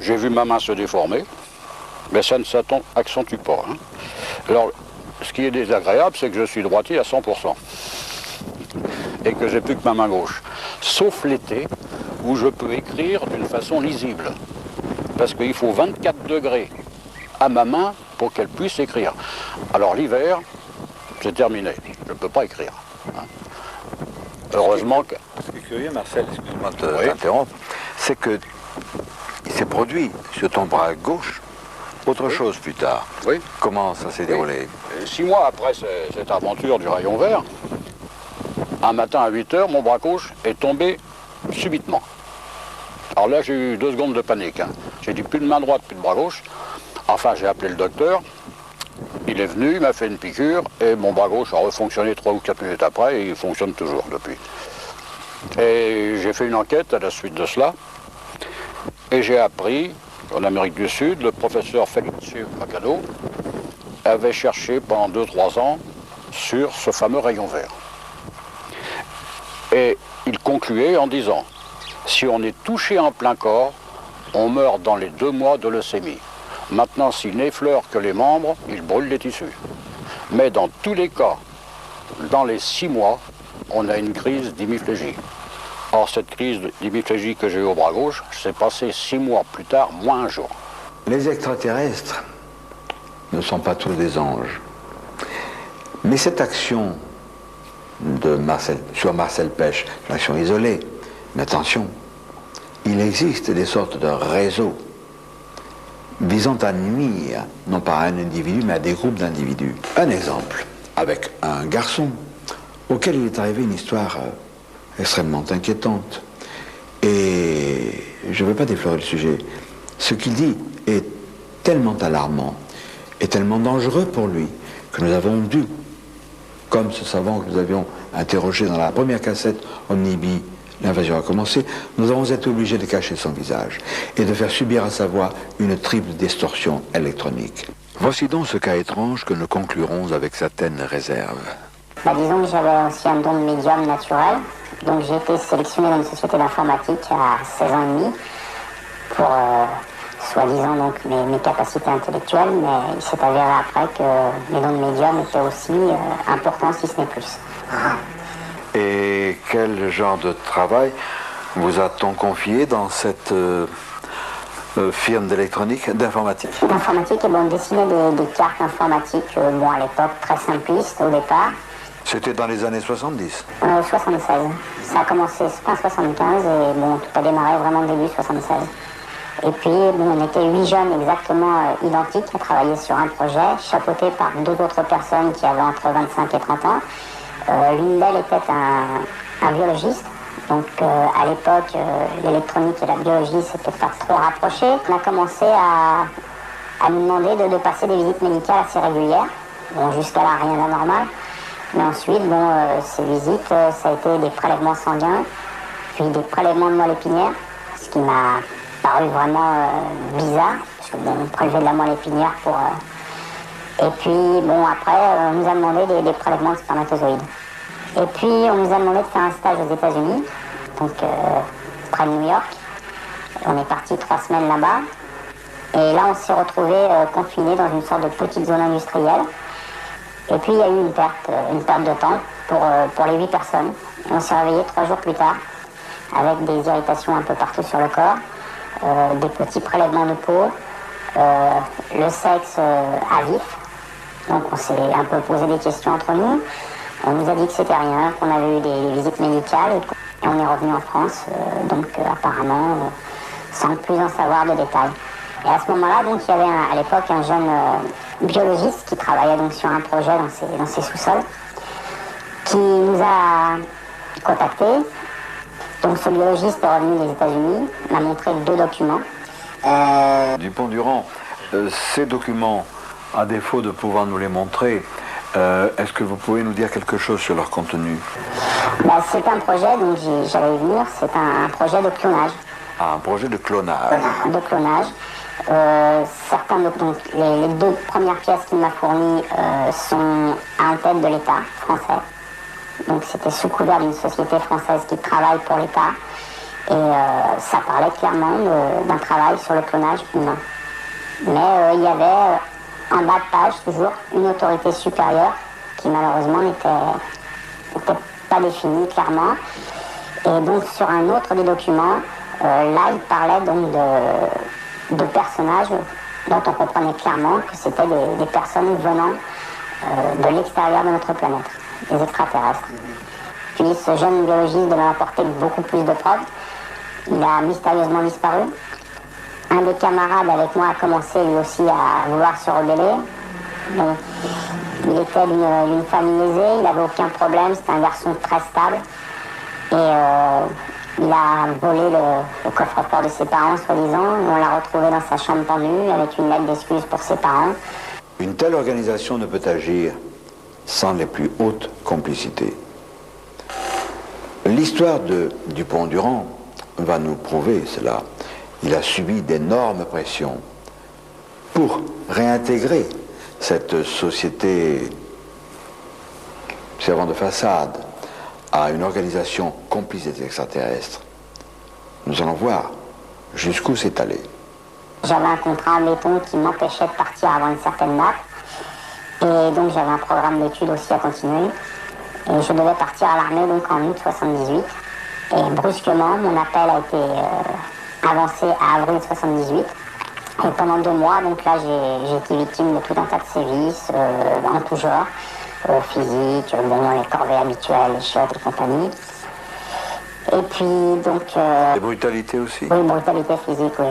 j'ai vu ma main se déformer, mais ça ne s'accentue pas. Hein. Alors, ce qui est désagréable, c'est que je suis droitier à 100%, et que j'ai plus que ma main gauche, sauf l'été, où je peux écrire d'une façon lisible, parce qu'il faut 24 degrés à ma main pour qu'elle puisse écrire. Alors l'hiver, c'est terminé, je ne peux pas écrire. Hein. Heureusement que... Ce qui est curieux, Marcel, excuse-moi de t'interrompre, c'est que il s'est produit sur ton bras gauche autre chose plus tard. Oui. Comment ça s'est déroulé? 6 mois après cette aventure du rayon vert, un matin à 8 h, mon bras gauche est tombé subitement. Alors là, j'ai eu 2 secondes de panique. Hein. J'ai dit plus de main droite, plus de bras gauche. Enfin, j'ai appelé le docteur. Il est venu, il m'a fait une piqûre et mon bras gauche a refonctionné 3 ou 4 minutes après et il fonctionne toujours depuis. Et j'ai fait une enquête à la suite de cela et j'ai appris qu'en Amérique du Sud, le professeur Felice Macado avait cherché pendant 2-3 ans sur ce fameux rayon vert. Et il concluait en disant, si on est touché en plein corps, on meurt dans les 2 mois de leucémie. Maintenant, s'il n'effleure que les membres, il brûle les tissus. Mais dans tous les cas, dans les 6 mois, on a une crise d'hémiplégie. Or, cette crise d'hémiplégie que j'ai eue au bras gauche, s'est passée 6 mois plus tard, moins 1 jour. Les extraterrestres ne sont pas tous des anges. Mais cette action sur Marcel Pêche, une action isolée, mais attention, il existe des sortes de réseaux visant à nuire, non pas à un individu, mais à des groupes d'individus. Un exemple, avec un garçon auquel il est arrivé une histoire extrêmement inquiétante. Et je ne veux pas déflorer le sujet. Ce qu'il dit est tellement alarmant et tellement dangereux pour lui que nous avons dû, comme ce savant que nous avions interrogé dans la première cassette Omnibi, l'invasion a commencé, nous avons été obligés de cacher son visage et de faire subir à sa voix une triple distorsion électronique. Voici donc ce cas étrange que nous conclurons avec certaines réserves. Disons que j'avais aussi un don de médium naturel, donc j'ai été sélectionné dans une société d'informatique à 16 ans et demi pour soi-disant donc mes capacités intellectuelles, mais il s'est avéré après que mes dons de médium étaient aussi importants, si ce n'est plus. Et quel genre de travail vous a-t-on confié dans cette firme d'électronique, d'informatique? D'informatique, et on dessinait des cartes informatiques, à l'époque très simplistes au départ. C'était dans les années 70? 76. Ça a commencé fin 75 et tout a démarré vraiment début 76. Et puis, bon, on était 8 jeunes exactement identiques à travailler sur un projet, chapeautés par 2 autres personnes qui avaient entre 25 et 30 ans. L'une d'elles était un biologiste. Donc à l'époque, l'électronique et la biologie, c'était pas trop rapproché. On a commencé à nous demander de passer des visites médicales assez régulières. Bon, jusqu'à là, rien d'anormal. Mais ensuite, bon, ces visites, ça a été des prélèvements sanguins, puis des prélèvements de moelle épinière, ce qui m'a paru vraiment bizarre, parce que bon, on prélevait de la moelle épinière pour... Et puis, bon, après, on nous a demandé des prélèvements de spermatozoïdes. Et puis, on nous a demandé de faire un stage aux États-Unis, donc près de New York. On est parti 3 semaines là-bas. Et là, on s'est retrouvés confinés dans une sorte de petite zone industrielle. Et puis, il y a eu une perte de temps pour les 8 personnes. Et on s'est réveillés 3 jours plus tard, avec des irritations un peu partout sur le corps, des petits prélèvements de peau, le sexe à vif. Donc, on s'est un peu posé des questions entre nous. On nous a dit que c'était rien, qu'on avait eu des visites médicales et on est revenu en France, apparemment sans plus en savoir de détails. Et à ce moment-là, donc, il y avait à l'époque un jeune biologiste qui travaillait donc sur un projet dans ses sous-sols, qui nous a contactés. Donc ce biologiste est revenu des États-Unis, m'a montré 2 documents. Dupont-Durand, ces documents, à défaut de pouvoir nous les montrer, est-ce que vous pouvez nous dire quelque chose sur leur contenu? C'est un projet, donc j'allais y venir, c'est un projet de clonage. Ah, un projet de clonage. De clonage. Les 2 premières pièces qu'il m'a fournies sont à en tête de l'État français. Donc c'était sous couvert d'une société française qui travaille pour l'État. Et ça parlait clairement d'un travail sur le clonage humain. Mais il y avait en bas de page toujours une autorité supérieure qui malheureusement n'était pas définie clairement. Et donc sur un autre des documents, là il parlait donc de personnages dont on comprenait clairement que c'était des personnes venant de l'extérieur de notre planète, des extraterrestres. Puis ce jeune biologiste devait apporter beaucoup plus de preuves. Il a mystérieusement disparu. Un des camarades avec moi a commencé lui aussi à vouloir se rebeller. Donc, il était d'une famille aisée, il n'avait aucun problème, c'était un garçon très stable. Et il a volé le coffre-fort de ses parents, soi-disant. On l'a retrouvé dans sa chambre pendue avec une lettre d'excuse pour ses parents. Une telle organisation ne peut agir sans les plus hautes complicités. L'histoire de Dupont-Durand va nous prouver cela. Il a subi d'énormes pressions pour réintégrer cette société servant de façade à une organisation complice des extraterrestres. Nous allons voir jusqu'où c'est allé. J'avais un contrat en béton qui m'empêchait de partir avant une certaine date. Et donc j'avais un programme d'études aussi à continuer. Et je devais partir à l'armée donc en août 78. Et brusquement, mon appel a été avancé à avril 78. Et pendant 2 mois, donc là, j'ai été victime de tout un tas de sévices, en tout genre, physique, les corvées habituelles, les chiottes et compagnie. Et puis, donc... Des brutalités aussi? Oui, brutalité physique, oui.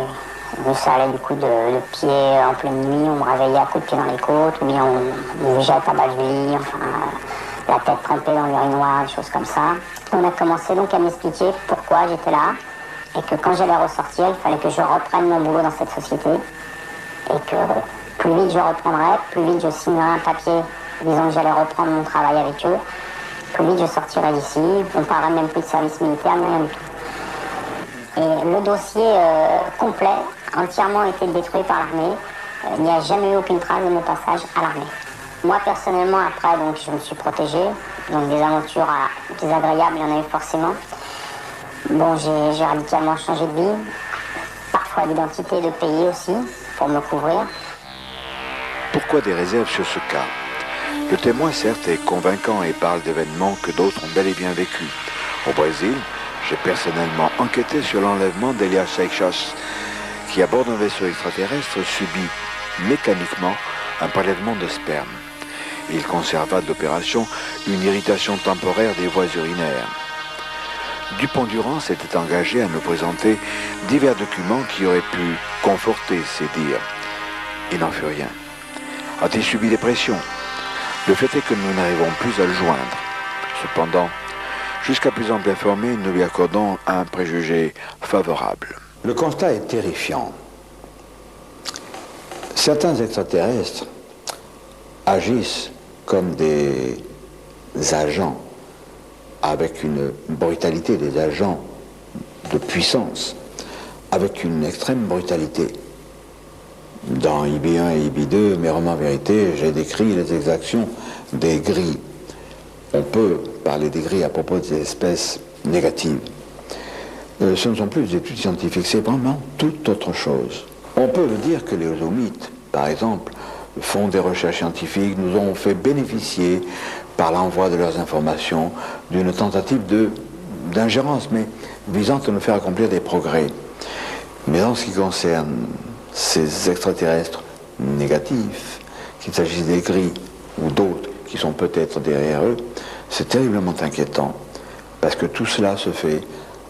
Donc, ça allait du coup de pied en pleine nuit, on me réveillait à coups de pied dans les côtes, ou bien on me jette à bas du lit, enfin, la tête trempée dans l'urinoir, des choses comme ça. On a commencé donc à m'expliquer pourquoi j'étais là, et que quand j'allais ressortir, il fallait que je reprenne mon boulot dans cette société, et que plus vite je reprendrais, plus vite je signerais un papier disant que j'allais reprendre mon travail avec eux, plus vite je sortirais d'ici, on ne parlerait même plus de service militaire, rien du tout. Et le dossier complet, entièrement été détruit par l'armée. Il n'y a jamais eu aucune trace de mon passage à l'armée. Moi personnellement, après, donc, je me suis protégée, donc des aventures désagréables, il y en a eu forcément. Bon, j'ai radicalement changé de vie, parfois d'identité, de pays aussi, pour me couvrir. Pourquoi des réserves sur ce cas? Le témoin, certes, est convaincant et parle d'événements que d'autres ont bel et bien vécus. Au Brésil, j'ai personnellement enquêté sur l'enlèvement d'Elias Seixas, qui, à bord d'un vaisseau extraterrestre, subit mécaniquement un prélèvement de sperme. Il conserva de l'opération une irritation temporaire des voies urinaires. Dupont-Durand s'était engagé à nous présenter divers documents qui auraient pu conforter ses dires. Il n'en fut rien. A-t-il subi des pressions? Le fait est que nous n'arrivons plus à le joindre. Cependant, jusqu'à plus ample informé, nous lui accordons un préjugé favorable. Le constat est terrifiant. Certains extraterrestres agissent comme des agents, avec une brutalité, des agents de puissance, avec une extrême brutalité. Dans IB1 et IB2, mes romans vérité, j'ai décrit les exactions des gris. On peut parler des gris à propos des espèces négatives. Ce ne sont plus des études scientifiques, c'est vraiment toute autre chose. On peut le dire que les ozomites, par exemple, font des recherches scientifiques, nous ont fait bénéficier, par l'envoi de leurs informations, d'une tentative d'ingérence, mais visant à nous faire accomplir des progrès. Mais en ce qui concerne ces extraterrestres négatifs, qu'il s'agisse des gris ou d'autres qui sont peut-être derrière eux, c'est terriblement inquiétant, parce que tout cela se fait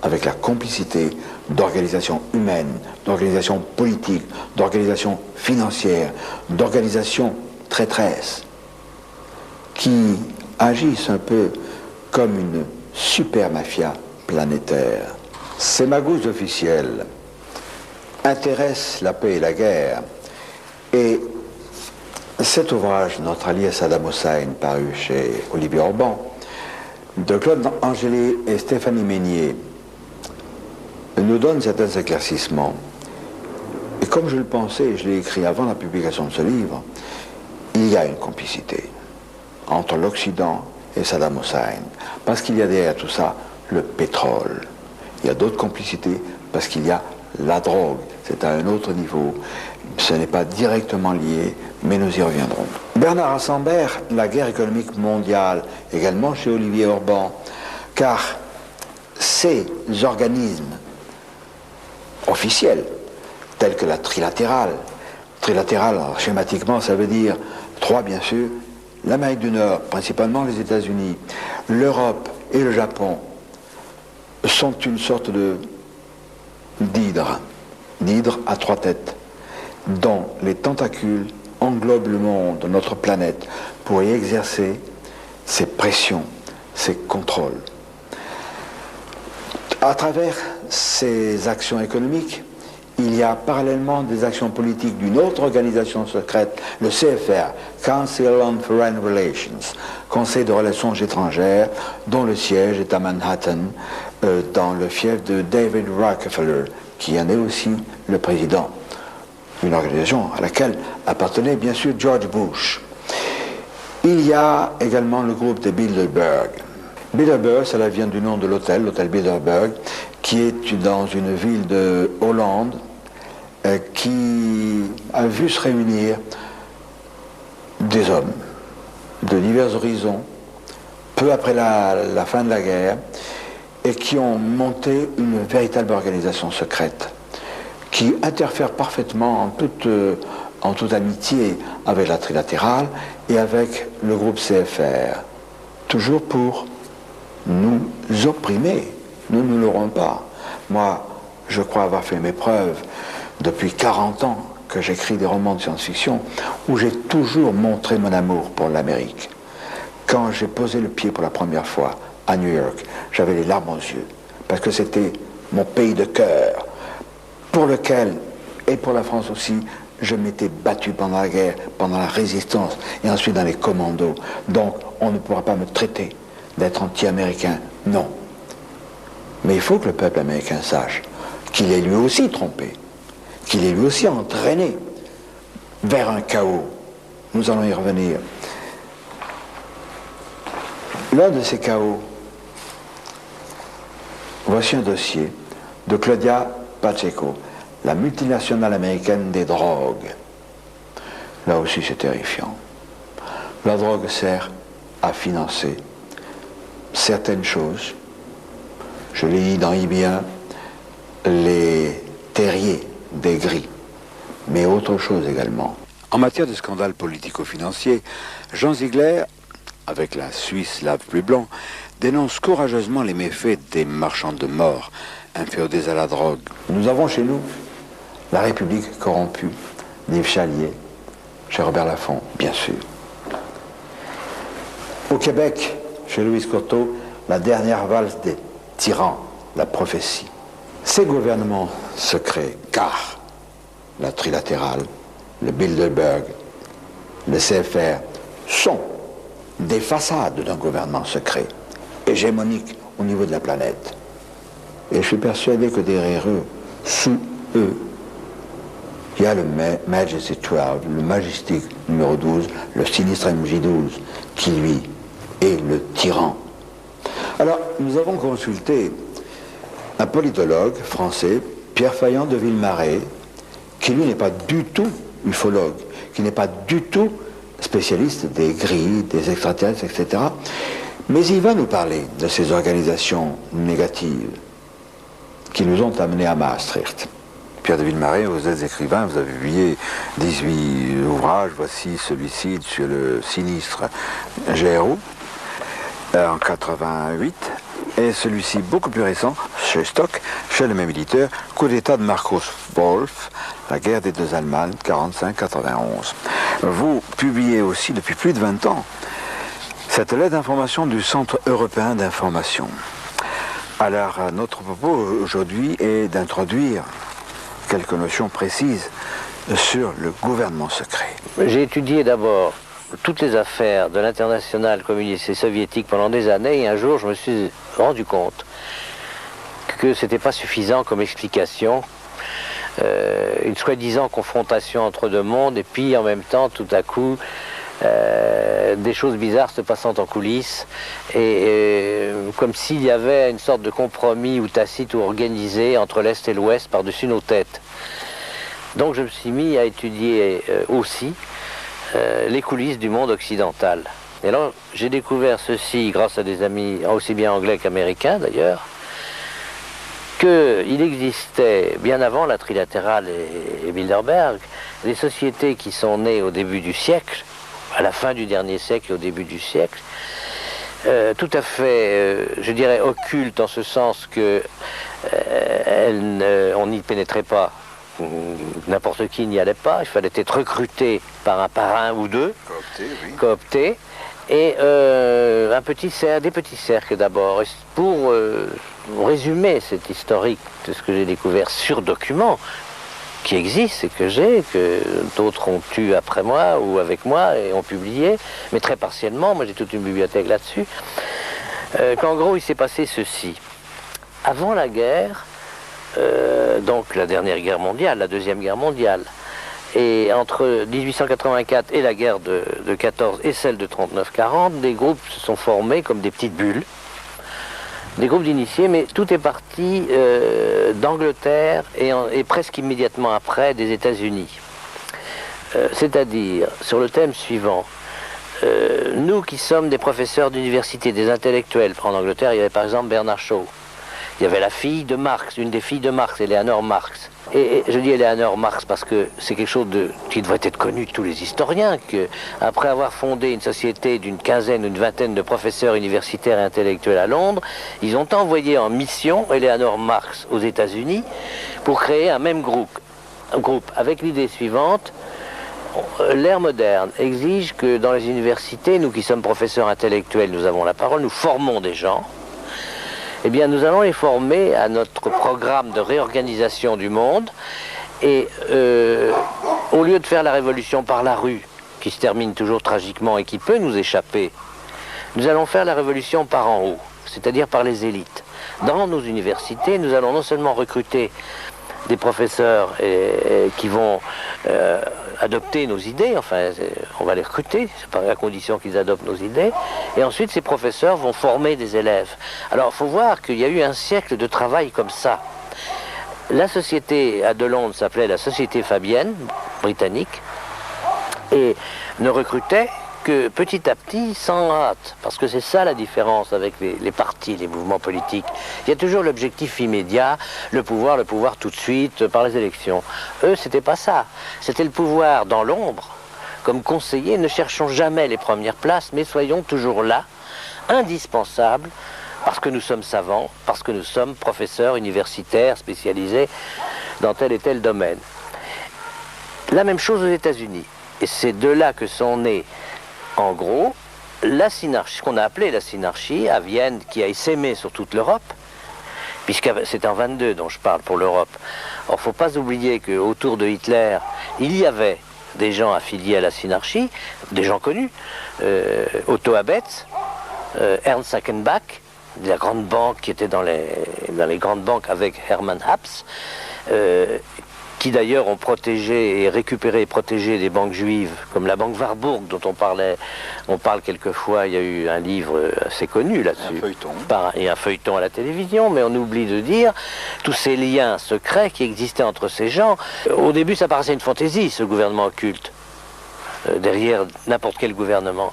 avec la complicité d'organisations humaines, d'organisations politiques, d'organisations financières, d'organisations traîtresses, qui agissent un peu comme une super mafia planétaire. Ces magouilles officielles intéressent la paix et la guerre, et cet ouvrage, Notre allié Saddam Hussein, paru chez Olivier Orban, de Claude Angélé et Stéphanie Meignier, nous donne certains éclaircissements. Et comme je le pensais, et je l'ai écrit avant la publication de ce livre, il y a une complicité entre l'Occident et Saddam Hussein, parce qu'il y a derrière tout ça le pétrole. Il y a d'autres complicités parce qu'il y a la drogue. C'est à un autre niveau. Ce n'est pas directement lié, mais nous y reviendrons. Bernard Arambert, La guerre économique mondiale, également chez Olivier Orban, car ces organismes officiels, tels que la trilatérale, alors, schématiquement, ça veut dire trois, bien sûr, l'Amérique du Nord, principalement les États-Unis, l'Europe et le Japon, sont une sorte d'hydre à trois têtes, dont les tentacules englobent le monde, notre planète, pour y exercer ces pressions, ces contrôles. À travers ces actions économiques, il y a parallèlement des actions politiques d'une autre organisation secrète, le CFR, Council on Foreign Relations, Conseil de Relations étrangères, dont le siège est à Manhattan, dans le fief de David Rockefeller, qui en est aussi le président. Une organisation à laquelle appartenait bien sûr George Bush. Il y a également le groupe de Bilderberg. Bilderberg, cela vient du nom de l'hôtel Bilderberg, qui est dans une ville de Hollande, qui a vu se réunir des hommes de divers horizons, peu après la fin de la guerre, et qui ont monté une véritable organisation secrète, qui interfère parfaitement en toute amitié avec la trilatérale et avec le groupe CFR, toujours pour nous opprimer. Nous ne l'aurons pas. Moi, je crois avoir fait mes preuves depuis 40 ans que j'écris des romans de science-fiction où j'ai toujours montré mon amour pour l'Amérique. Quand j'ai posé le pied pour la première fois à New York, j'avais les larmes aux yeux, parce que c'était mon pays de cœur, pour lequel, et pour la France aussi, je m'étais battu pendant la guerre, pendant la résistance, et ensuite dans les commandos. Donc, on ne pourra pas me traiter d'être anti-américain, non. Mais il faut que le peuple américain sache qu'il est lui aussi trompé, qu'il est lui aussi entraîné vers un chaos. Nous allons y revenir. L'un de ces chaos, voici un dossier de Claudia Pacheco, la multinationale américaine des drogues. Là aussi c'est terrifiant. La drogue sert à financer certaines choses. Je l'ai dit dans IB1, les terriers des gris, mais autre chose également. En matière de scandales politico-financiers, Jean Ziegler, avec la Suisse Lave Plus Blanc, dénonce courageusement les méfaits des marchands de mort inféodés à la drogue. Nous avons chez nous la République corrompue d'Yves Chalier, chez Robert Laffont, bien sûr. Au Québec, chez Louis Courteau, la dernière valse des tyrans, la prophétie. Ces gouvernements secrets, car la trilatérale, le Bilderberg, le CFR, sont des façades d'un gouvernement secret, hégémonique au niveau de la planète. Et je suis persuadé que derrière eux, sous eux, il y a le Majesty 12, le Majestic numéro 12, le sinistre MJ12, qui lui est le tyran. Alors, nous avons consulté un politologue français, Pierre Faillant de Villemarais, qui lui n'est pas du tout ufologue, qui n'est pas du tout spécialiste des grilles, des extraterrestres, etc. Mais il va nous parler de ces organisations négatives qui nous ont amenés à Maastricht. Pierre de Villemarais, vous êtes écrivain, vous avez publié 18 ouvrages, voici celui-ci sur le sinistre GRU en 88, et celui-ci beaucoup plus récent, chez Stock, chez le même éditeur, Coup d'État de Markus Wolf, la guerre des deux Allemagnes, 45-91. Vous publiez aussi depuis plus de 20 ans cette lettre d'information du Centre européen d'information. Alors, notre propos aujourd'hui est d'introduire quelques notions précises sur le gouvernement secret. J'ai étudié d'abord toutes les affaires de l'international communiste et soviétique pendant des années, et un jour je me suis rendu compte que ce n'était pas suffisant comme explication, une soi-disant confrontation entre deux mondes, et puis en même temps, tout à coup, des choses bizarres se passant en coulisses, et comme s'il y avait une sorte de compromis ou tacite ou organisé entre l'Est et l'Ouest par-dessus nos têtes. Donc je me suis mis à étudier aussi les coulisses du monde occidental. Et alors j'ai découvert ceci grâce à des amis aussi bien anglais qu'américains d'ailleurs, qu'il existait bien avant la trilatérale et Bilderberg des sociétés qui sont nées au début du siècle, à la fin du dernier siècle et au début du siècle, tout à fait, je dirais, occultes en ce sens que on n'y pénétrait pas. N'importe qui n'y allait pas, il fallait être recruté par un ou deux, coopté, et des petits cercles d'abord. Pour résumer cet historique de ce que j'ai découvert sur document, qui existe et que d'autres ont eu après moi ou avec moi et ont publié, mais très partiellement, moi j'ai toute une bibliothèque là-dessus, qu'en gros il s'est passé ceci. Avant la guerre, donc la dernière guerre mondiale, la deuxième guerre mondiale, et entre 1884 et la guerre de 14 et celle de 39-40, des groupes se sont formés comme des petites bulles, des groupes d'initiés, mais tout est parti d'Angleterre et presque immédiatement après des États-Unis. C'est-à-dire, sur le thème suivant, nous qui sommes des professeurs d'université, des intellectuels, en Angleterre, il y avait par exemple Bernard Shaw. Il y avait la fille de Marx, une des filles de Marx, Eleanor Marx. Et je dis Eleanor Marx parce que c'est quelque chose qui devrait être connu de tous les historiens, qu'après avoir fondé une société d'une quinzaine ou une vingtaine de professeurs universitaires et intellectuels à Londres, ils ont envoyé en mission Eleanor Marx aux États-Unis pour créer un même groupe avec l'idée suivante. L'ère moderne exige que dans les universités, nous qui sommes professeurs intellectuels, nous avons la parole, nous formons des gens. Eh bien, nous allons les former à notre programme de réorganisation du monde. Et au lieu de faire la révolution par la rue, qui se termine toujours tragiquement et qui peut nous échapper, nous allons faire la révolution par en haut, c'est-à-dire par les élites. Dans nos universités, nous allons non seulement recruter des professeurs qui vont adopter nos idées, enfin on va les recruter, c'est pas à condition qu'ils adoptent nos idées, et ensuite ces professeurs vont former des élèves. Alors il faut voir qu'il y a eu un siècle de travail comme ça. La société de Londres s'appelait la Société Fabienne, britannique, et ne recrutait que petit à petit, sans hâte, parce que c'est ça la différence avec les partis, les mouvements politiques. Il y a toujours l'objectif immédiat, le pouvoir tout de suite, par les élections. Eux, c'était pas ça. C'était le pouvoir dans l'ombre. Comme conseillers, ne cherchons jamais les premières places, mais soyons toujours là, indispensable parce que nous sommes savants, parce que nous sommes professeurs universitaires spécialisés dans tel et tel domaine. La même chose aux États-Unis. Et c'est de là que sont nés, en gros, la synarchie, ce qu'on a appelé la synarchie à Vienne, qui a essaimé sur toute l'Europe, puisque c'est en 22 dont je parle pour l'Europe. Or, il ne faut pas oublier qu'autour de Hitler, il y avait des gens affiliés à la synarchie, des gens connus, Otto Abetz, Ernst Sackenbach, de la grande banque qui était dans les grandes banques avec Hermann Haps, qui d'ailleurs ont protégé et récupéré et protégé des banques juives, comme la banque Warburg dont on parle quelquefois. Il y a eu un livre assez connu là-dessus. Un feuilleton. Et un feuilleton à la télévision, mais on oublie de dire tous ces liens secrets qui existaient entre ces gens. Au début, ça paraissait une fantaisie, ce gouvernement occulte, derrière n'importe quel gouvernement.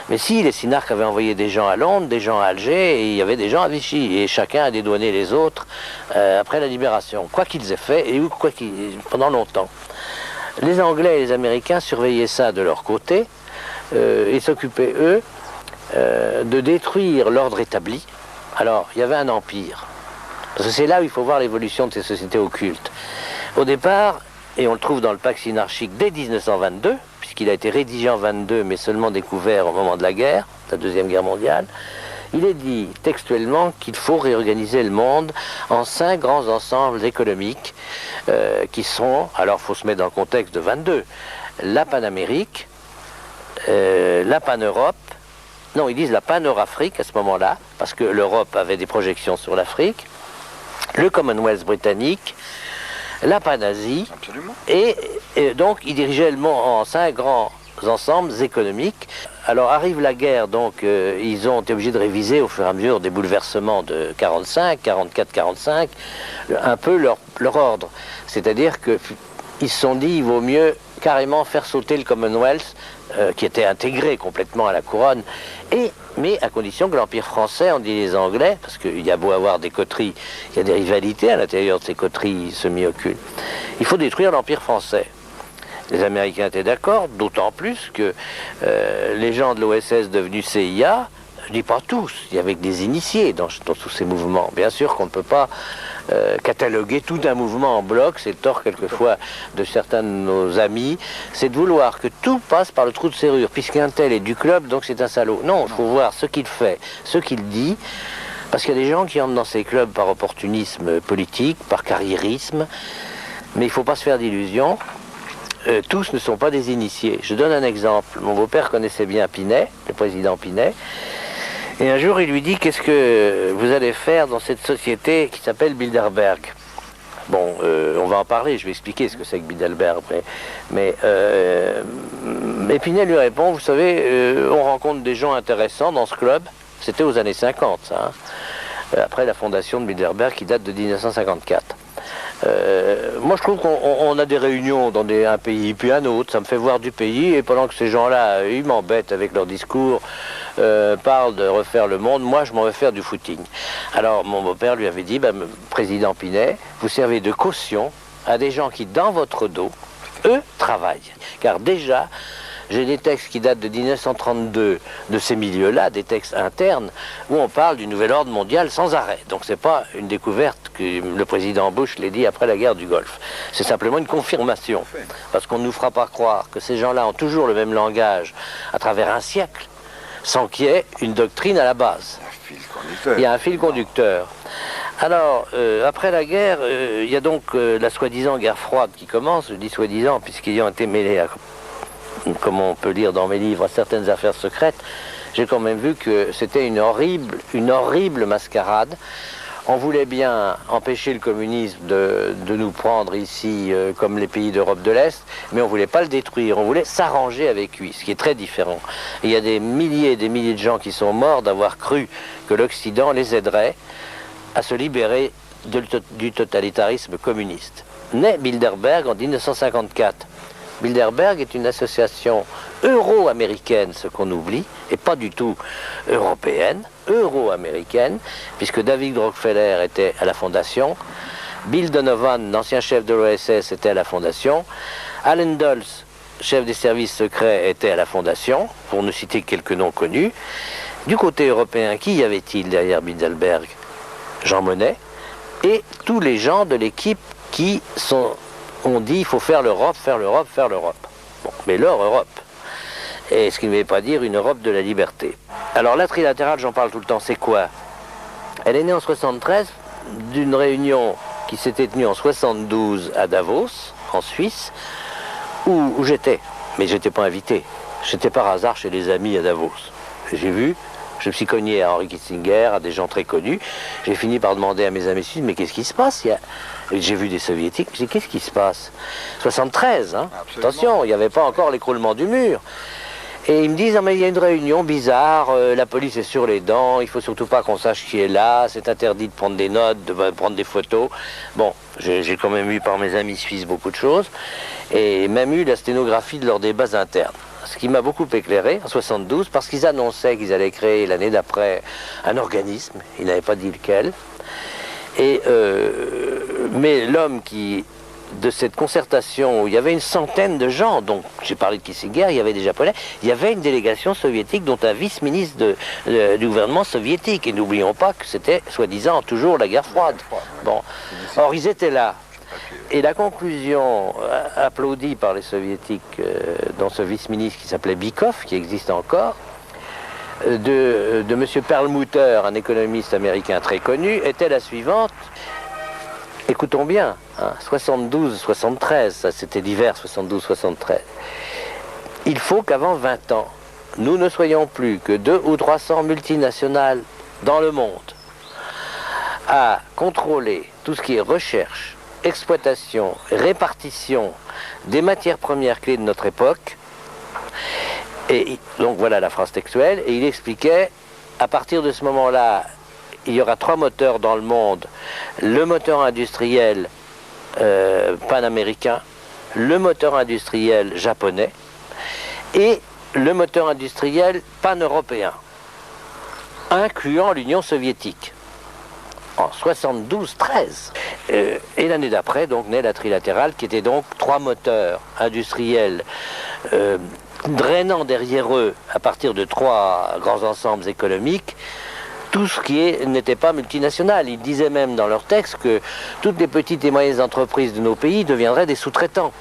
Mais si, les synarques avaient envoyé des gens à Londres, des gens à Alger, et il y avait des gens à Vichy, et chacun a dédouané les autres après la libération, quoi qu'ils aient fait, et pendant longtemps. Les Anglais et les Américains surveillaient ça de leur côté, et s'occupaient, eux, de détruire l'ordre établi. Alors, il y avait un empire, parce que c'est là où il faut voir l'évolution de ces sociétés occultes. Au départ, et on le trouve dans le pacte synarchique dès 1922, puisqu'il a été rédigé en 22, mais seulement découvert au moment de la guerre, la Deuxième Guerre mondiale, il est dit textuellement qu'il faut réorganiser le monde en 5 grands ensembles économiques qui sont, alors il faut se mettre dans le contexte de 22, la Panamérique, la Pan-Europe, non, ils disent la Pan-Eurafrique à ce moment-là, parce que l'Europe avait des projections sur l'Afrique, le Commonwealth britannique, la Pan-Asie, et donc il dirigeait le monde en 5 grands ensembles économiques. Alors arrive la guerre, donc ils ont été obligés de réviser au fur et à mesure des bouleversements de 45, 44, 45, un peu leur ordre. C'est-à-dire qu'ils se sont dit, il vaut mieux carrément faire sauter le Commonwealth, qui était intégré complètement à la couronne, mais à condition que l'Empire français, on dit les Anglais, parce qu'il y a beau avoir des coteries, il y a des rivalités à l'intérieur de ces coteries semi-occultes, il faut détruire l'Empire français. Les Américains étaient d'accord, d'autant plus que les gens de l'OSS devenus CIA, je ne dis pas tous, il y avait des initiés dans tous ces mouvements. Bien sûr qu'on ne peut pas cataloguer tout un mouvement en bloc, c'est le tort quelquefois de certains de nos amis, c'est de vouloir que tout passe par le trou de serrure, puisqu'un tel est du club, donc c'est un salaud. Non, il faut voir ce qu'il fait, ce qu'il dit, parce qu'il y a des gens qui entrent dans ces clubs par opportunisme politique, par carriérisme, mais il ne faut pas se faire d'illusions. Tous ne sont pas des initiés. Je donne un exemple. Mon beau-père connaissait bien Pinet, le président Pinet, et un jour il lui dit: qu'est-ce que vous allez faire dans cette société qui s'appelle Bilderberg? Bon, on va en parler, je vais expliquer ce que c'est que Bilderberg après. Mais Pinet lui répond: vous savez, on rencontre des gens intéressants dans ce club. C'était aux années 50, ça, hein, après la fondation de Bilderberg qui date de 1954. Moi je trouve qu'on a des réunions dans un pays puis un autre, ça me fait voir du pays, et pendant que ces gens-là, ils m'embêtent avec leurs discours, parlent de refaire le monde, moi je m'en vais faire du footing. Alors mon beau-père lui avait dit: président Pinet, vous servez de caution à des gens qui dans votre dos, eux, travaillent. Car déjà, j'ai des textes qui datent de 1932 de ces milieux-là, des textes internes, où on parle du nouvel ordre mondial sans arrêt. Donc c'est pas une découverte que le président Bush l'ait dit après la guerre du Golfe. C'est simplement une confirmation. Parce qu'on ne nous fera pas croire que ces gens-là ont toujours le même langage à travers un siècle, sans qu'il y ait une doctrine à la base. Il y a un fil conducteur. Alors, après la guerre, il y a donc la soi-disant guerre froide qui commence, je dis soi-disant, puisqu'ayant été mêlé à, comme on peut lire dans mes livres, à certaines affaires secrètes, j'ai quand même vu que c'était une horrible mascarade. On voulait bien empêcher le communisme de nous prendre ici comme les pays d'Europe de l'Est, mais on ne voulait pas le détruire, on voulait s'arranger avec lui, ce qui est très différent. Et il y a des milliers et des milliers de gens qui sont morts d'avoir cru que l'Occident les aiderait à se libérer du totalitarisme communiste. Naît Bilderberg en 1954. Bilderberg est une association euro-américaine, ce qu'on oublie, et pas du tout européenne, euro-américaine, puisque David Rockefeller était à la fondation, Bill Donovan, l'ancien chef de l'OSS, était à la fondation, Allen Dulles, chef des services secrets, était à la fondation, pour ne citer que quelques noms connus, Du côté européen, qui y avait-il derrière Bilderberg? Jean Monnet et tous les gens de l'équipe qui ont dit il faut faire l'Europe, faire l'Europe, faire l'Europe. Bon, mais leur Europe. Et ce qui ne veut pas dire une Europe de la liberté. Alors la trilatérale, j'en parle tout le temps, c'est quoi? Elle est née en 73 d'une réunion qui s'était tenue en 72 à Davos, en Suisse, où j'étais. Mais je n'étais pas invité. J'étais par hasard chez les amis à Davos. J'ai vu, je me suis cogné à Henry Kissinger, à des gens très connus. J'ai fini par demander à mes amis suisses, mais qu'est-ce qui se passe? J'ai vu des soviétiques, j'ai dit, qu'est-ce qui se passe? 73, hein? Attention, il n'y avait pas encore l'écroulement du mur. Et ils me disent, ah, mais il y a une réunion bizarre, la police est sur les dents, il ne faut surtout pas qu'on sache qui est là, c'est interdit de prendre des notes, de prendre des photos. Bon, j'ai quand même eu par mes amis suisses beaucoup de choses, et même eu la sténographie de leurs débats internes. Ce qui m'a beaucoup éclairé en 72, parce qu'ils annonçaient qu'ils allaient créer l'année d'après un organisme, ils n'avaient pas dit lequel. Et, mais l'homme qui, de cette concertation où il y avait une centaine de gens, donc j'ai parlé de Kissinger, il y avait des Japonais, il y avait une délégation soviétique dont un vice-ministre du gouvernement soviétique. Et n'oublions pas que c'était, soi-disant, toujours la guerre froide. Bon. Or, ils étaient là. Et la conclusion applaudie par les soviétiques dans ce vice-ministre qui s'appelait Bykov, qui existe encore, de M. Perlmutter, un économiste américain très connu, était la suivante. Écoutons bien, hein, 72-73, ça c'était l'hiver 72-73. Il faut qu'avant 20 ans, nous ne soyons plus que 200 ou 300 multinationales dans le monde à contrôler tout ce qui est recherche, exploitation, répartition des matières premières clés de notre époque. Et donc voilà la phrase textuelle. Et il expliquait, à partir de ce moment-là, il y aura 3 moteurs dans le monde. Le moteur industriel panaméricain, le moteur industriel japonais et le moteur industriel pan-européen, incluant l'Union soviétique. En 72-13. Et l'année d'après, donc, naît la trilatérale, qui était donc 3 moteurs industriels drainant derrière eux, à partir de 3 grands ensembles économiques, tout ce qui n'était pas multinational. Ils disaient même dans leur texte que toutes les petites et moyennes entreprises de nos pays deviendraient des sous-traitants,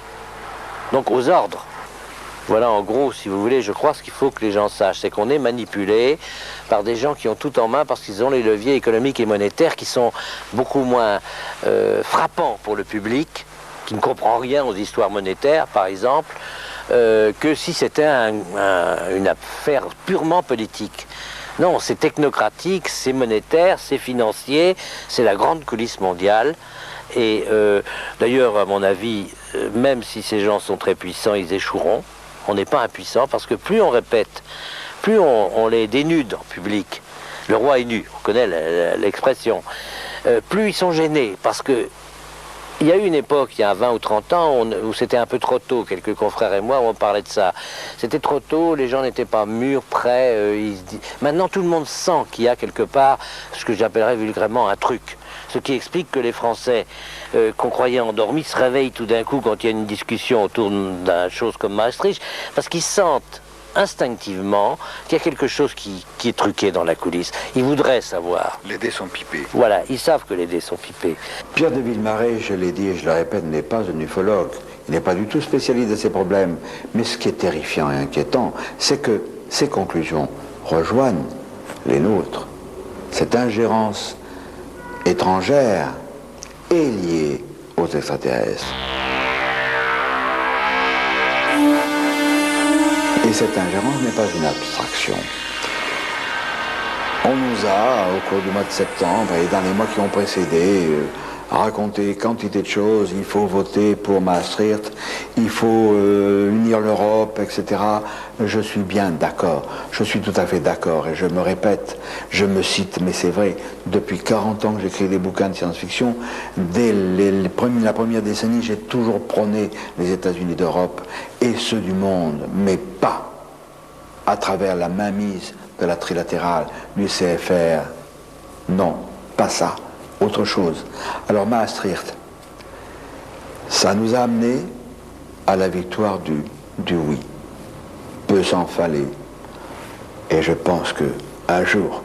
donc aux ordres. Voilà en gros, si vous voulez, je crois ce qu'il faut que les gens sachent, c'est qu'on est manipulé par des gens qui ont tout en main parce qu'ils ont les leviers économiques et monétaires qui sont beaucoup moins frappants pour le public, qui ne comprend rien aux histoires monétaires, par exemple, que si c'était une affaire purement politique. Non, c'est technocratique, c'est monétaire, c'est financier, c'est la grande coulisse mondiale. Et d'ailleurs, à mon avis, même si ces gens sont très puissants, ils échoueront. On n'est pas impuissant parce que plus on répète, plus on les dénude en public. Le roi est nu, on connaît l'expression. Plus ils sont gênés parce que il y a eu une époque, il y a 20 ou 30 ans, où c'était un peu trop tôt, quelques confrères et moi, où on parlait de ça. C'était trop tôt, les gens n'étaient pas mûrs, prêts. Maintenant, tout le monde sent qu'il y a quelque part ce que j'appellerais vulgairement un truc. Ce qui explique que les Français, qu'on croyait endormis, se réveillent tout d'un coup quand il y a une discussion autour d'une chose comme Maastricht, parce qu'ils sentent instinctivement qu'il y a quelque chose qui est truqué dans la coulisse. Ils voudraient savoir. Les dés sont pipés. Voilà, ils savent que les dés sont pipés. Pierre de Villemaré, je l'ai dit et je le répète, n'est pas un ufologue. Il n'est pas du tout spécialiste de ces problèmes. Mais ce qui est terrifiant et inquiétant, c'est que ces conclusions rejoignent les nôtres. Cette ingérence étrangère est liée aux extraterrestres. Et cette ingérence n'est pas une abstraction. On nous a, au cours du mois de septembre et dans les mois qui ont précédé, raconté quantité de choses. Il faut voter pour Maastricht, il faut unir l'Europe, etc. Je suis bien d'accord, je suis tout à fait d'accord et je me répète, je me cite, mais c'est vrai, depuis 40 ans que j'écris des bouquins de science-fiction, dès la première décennie, j'ai toujours prôné les États-Unis d'Europe et ceux du monde, mais pas à travers la mainmise de la trilatérale, du CFR. Non, pas ça, autre chose. Alors Maastricht, ça nous a amené à la victoire du oui. Peu s'en fallait. Et je pense que un jour,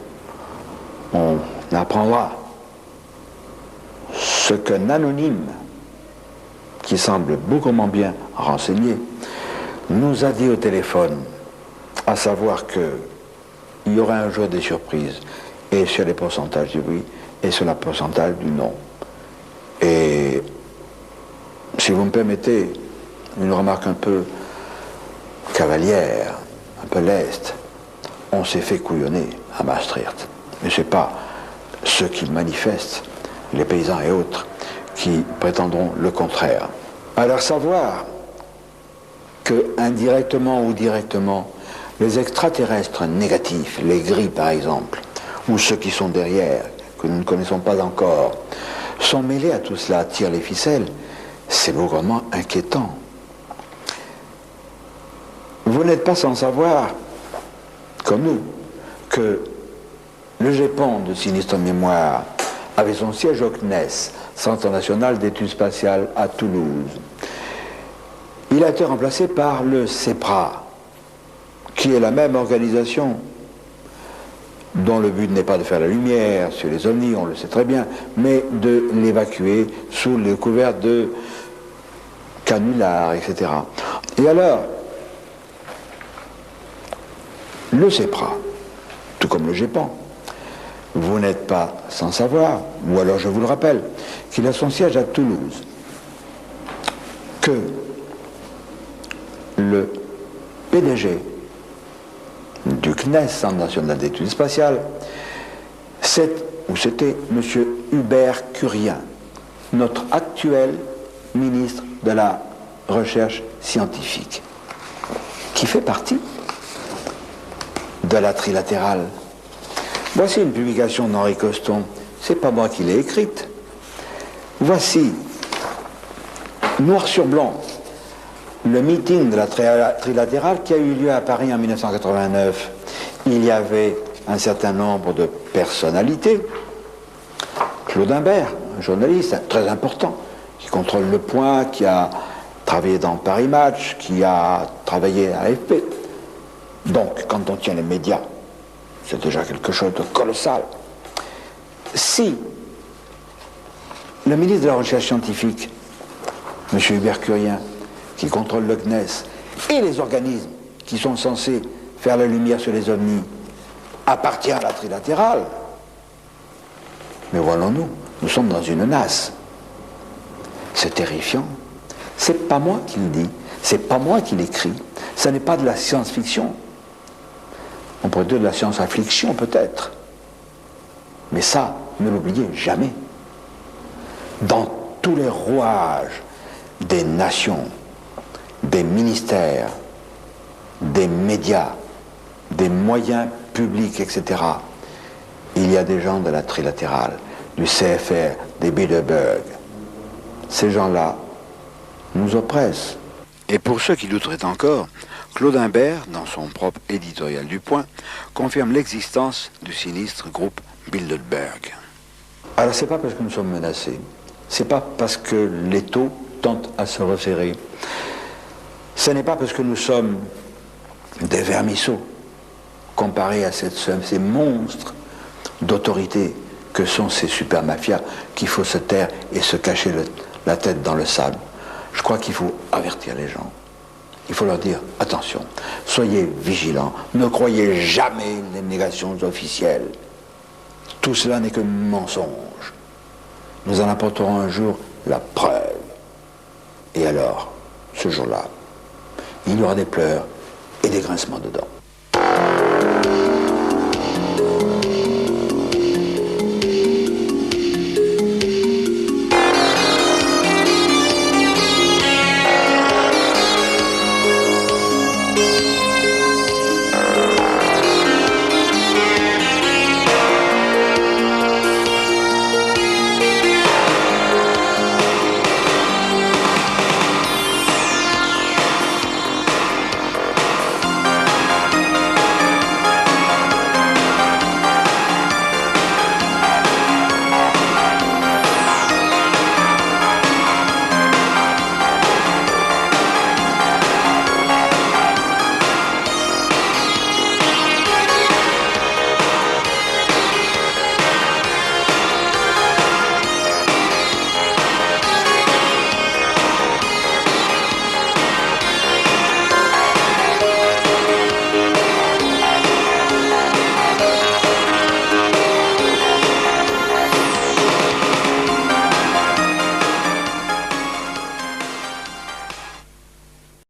on apprendra ce qu'un anonyme, qui semble beaucoup moins bien renseigné, nous a dit au téléphone, à savoir qu'il y aura un jour des surprises, et sur les pourcentages du oui, et sur le pourcentage du non. Et si vous me permettez une remarque un peu cavalière, un peu leste, on s'est fait couillonner à Maastricht. Mais ce n'est pas ceux qui manifestent, les paysans et autres, qui prétendront le contraire. Alors savoir que indirectement ou directement, les extraterrestres négatifs, les gris par exemple, ou ceux qui sont derrière, que nous ne connaissons pas encore, sont mêlés à tout cela, tirent les ficelles, c'est vraiment inquiétant. Vous n'êtes pas sans savoir, comme nous, que le GEPON de Sinistre Mémoire avait son siège au CNES, Centre National d'Études Spatiales à Toulouse. Il a été remplacé par le CEPRA, qui est la même organisation, dont le but n'est pas de faire la lumière sur les ovnis, on le sait très bien, mais de l'évacuer sous le couvert de canulars, etc. Et alors, le CEPRA, tout comme le GEPAN, vous n'êtes pas sans savoir, ou alors je vous le rappelle, qu'il a son siège à Toulouse, que le PDG du CNES, Centre National d'Études Spatiales, c'était M. Hubert Curien, notre actuel ministre de la Recherche scientifique, qui fait partie de la trilatérale. Voici une publication d'Henri Coston, c'est pas moi qui l'ai écrite. Voici, noir sur blanc, le meeting de la trilatérale qui a eu lieu à Paris en 1989. Il y avait un certain nombre de personnalités. Claude Imbert, un journaliste très important, qui contrôle Le Point, qui a travaillé dans Paris Match, qui a travaillé à AFP. Donc, quand on tient les médias, c'est déjà quelque chose de colossal. Si le ministre de la Recherche scientifique, M. Hubert Curien, qui contrôle le CNES, et les organismes qui sont censés faire la lumière sur les ovnis, appartient à la trilatérale, mais voyons-nous, nous sommes dans une nasse. C'est terrifiant. C'est pas moi qui le dis, c'est pas moi qui l'écris, ça n'est pas de la science-fiction. On pourrait dire de la science-affliction peut-être. Mais ça, ne l'oubliez jamais. Dans tous les rouages des nations, des ministères, des médias, des moyens publics, etc., il y a des gens de la trilatérale, du CFR, des Bilderberg. Ces gens-là nous oppressent. Et pour ceux qui douteraient encore, Claude Imbert, dans son propre éditorial du Point, confirme l'existence du sinistre groupe Bilderberg. Alors c'est pas parce que nous sommes menacés, c'est pas parce que l'étau tente à se resserrer, ce n'est pas parce que nous sommes des vermisseaux comparés à ces monstres d'autorité que sont ces super mafias qu'il faut se taire et se cacher la tête dans le sable. Je crois qu'il faut avertir les gens. Il faut leur dire, attention, soyez vigilants, ne croyez jamais les négations officielles. Tout cela n'est que mensonge. Nous en apporterons un jour la preuve. Et alors, ce jour-là, il y aura des pleurs et des grincements de dents.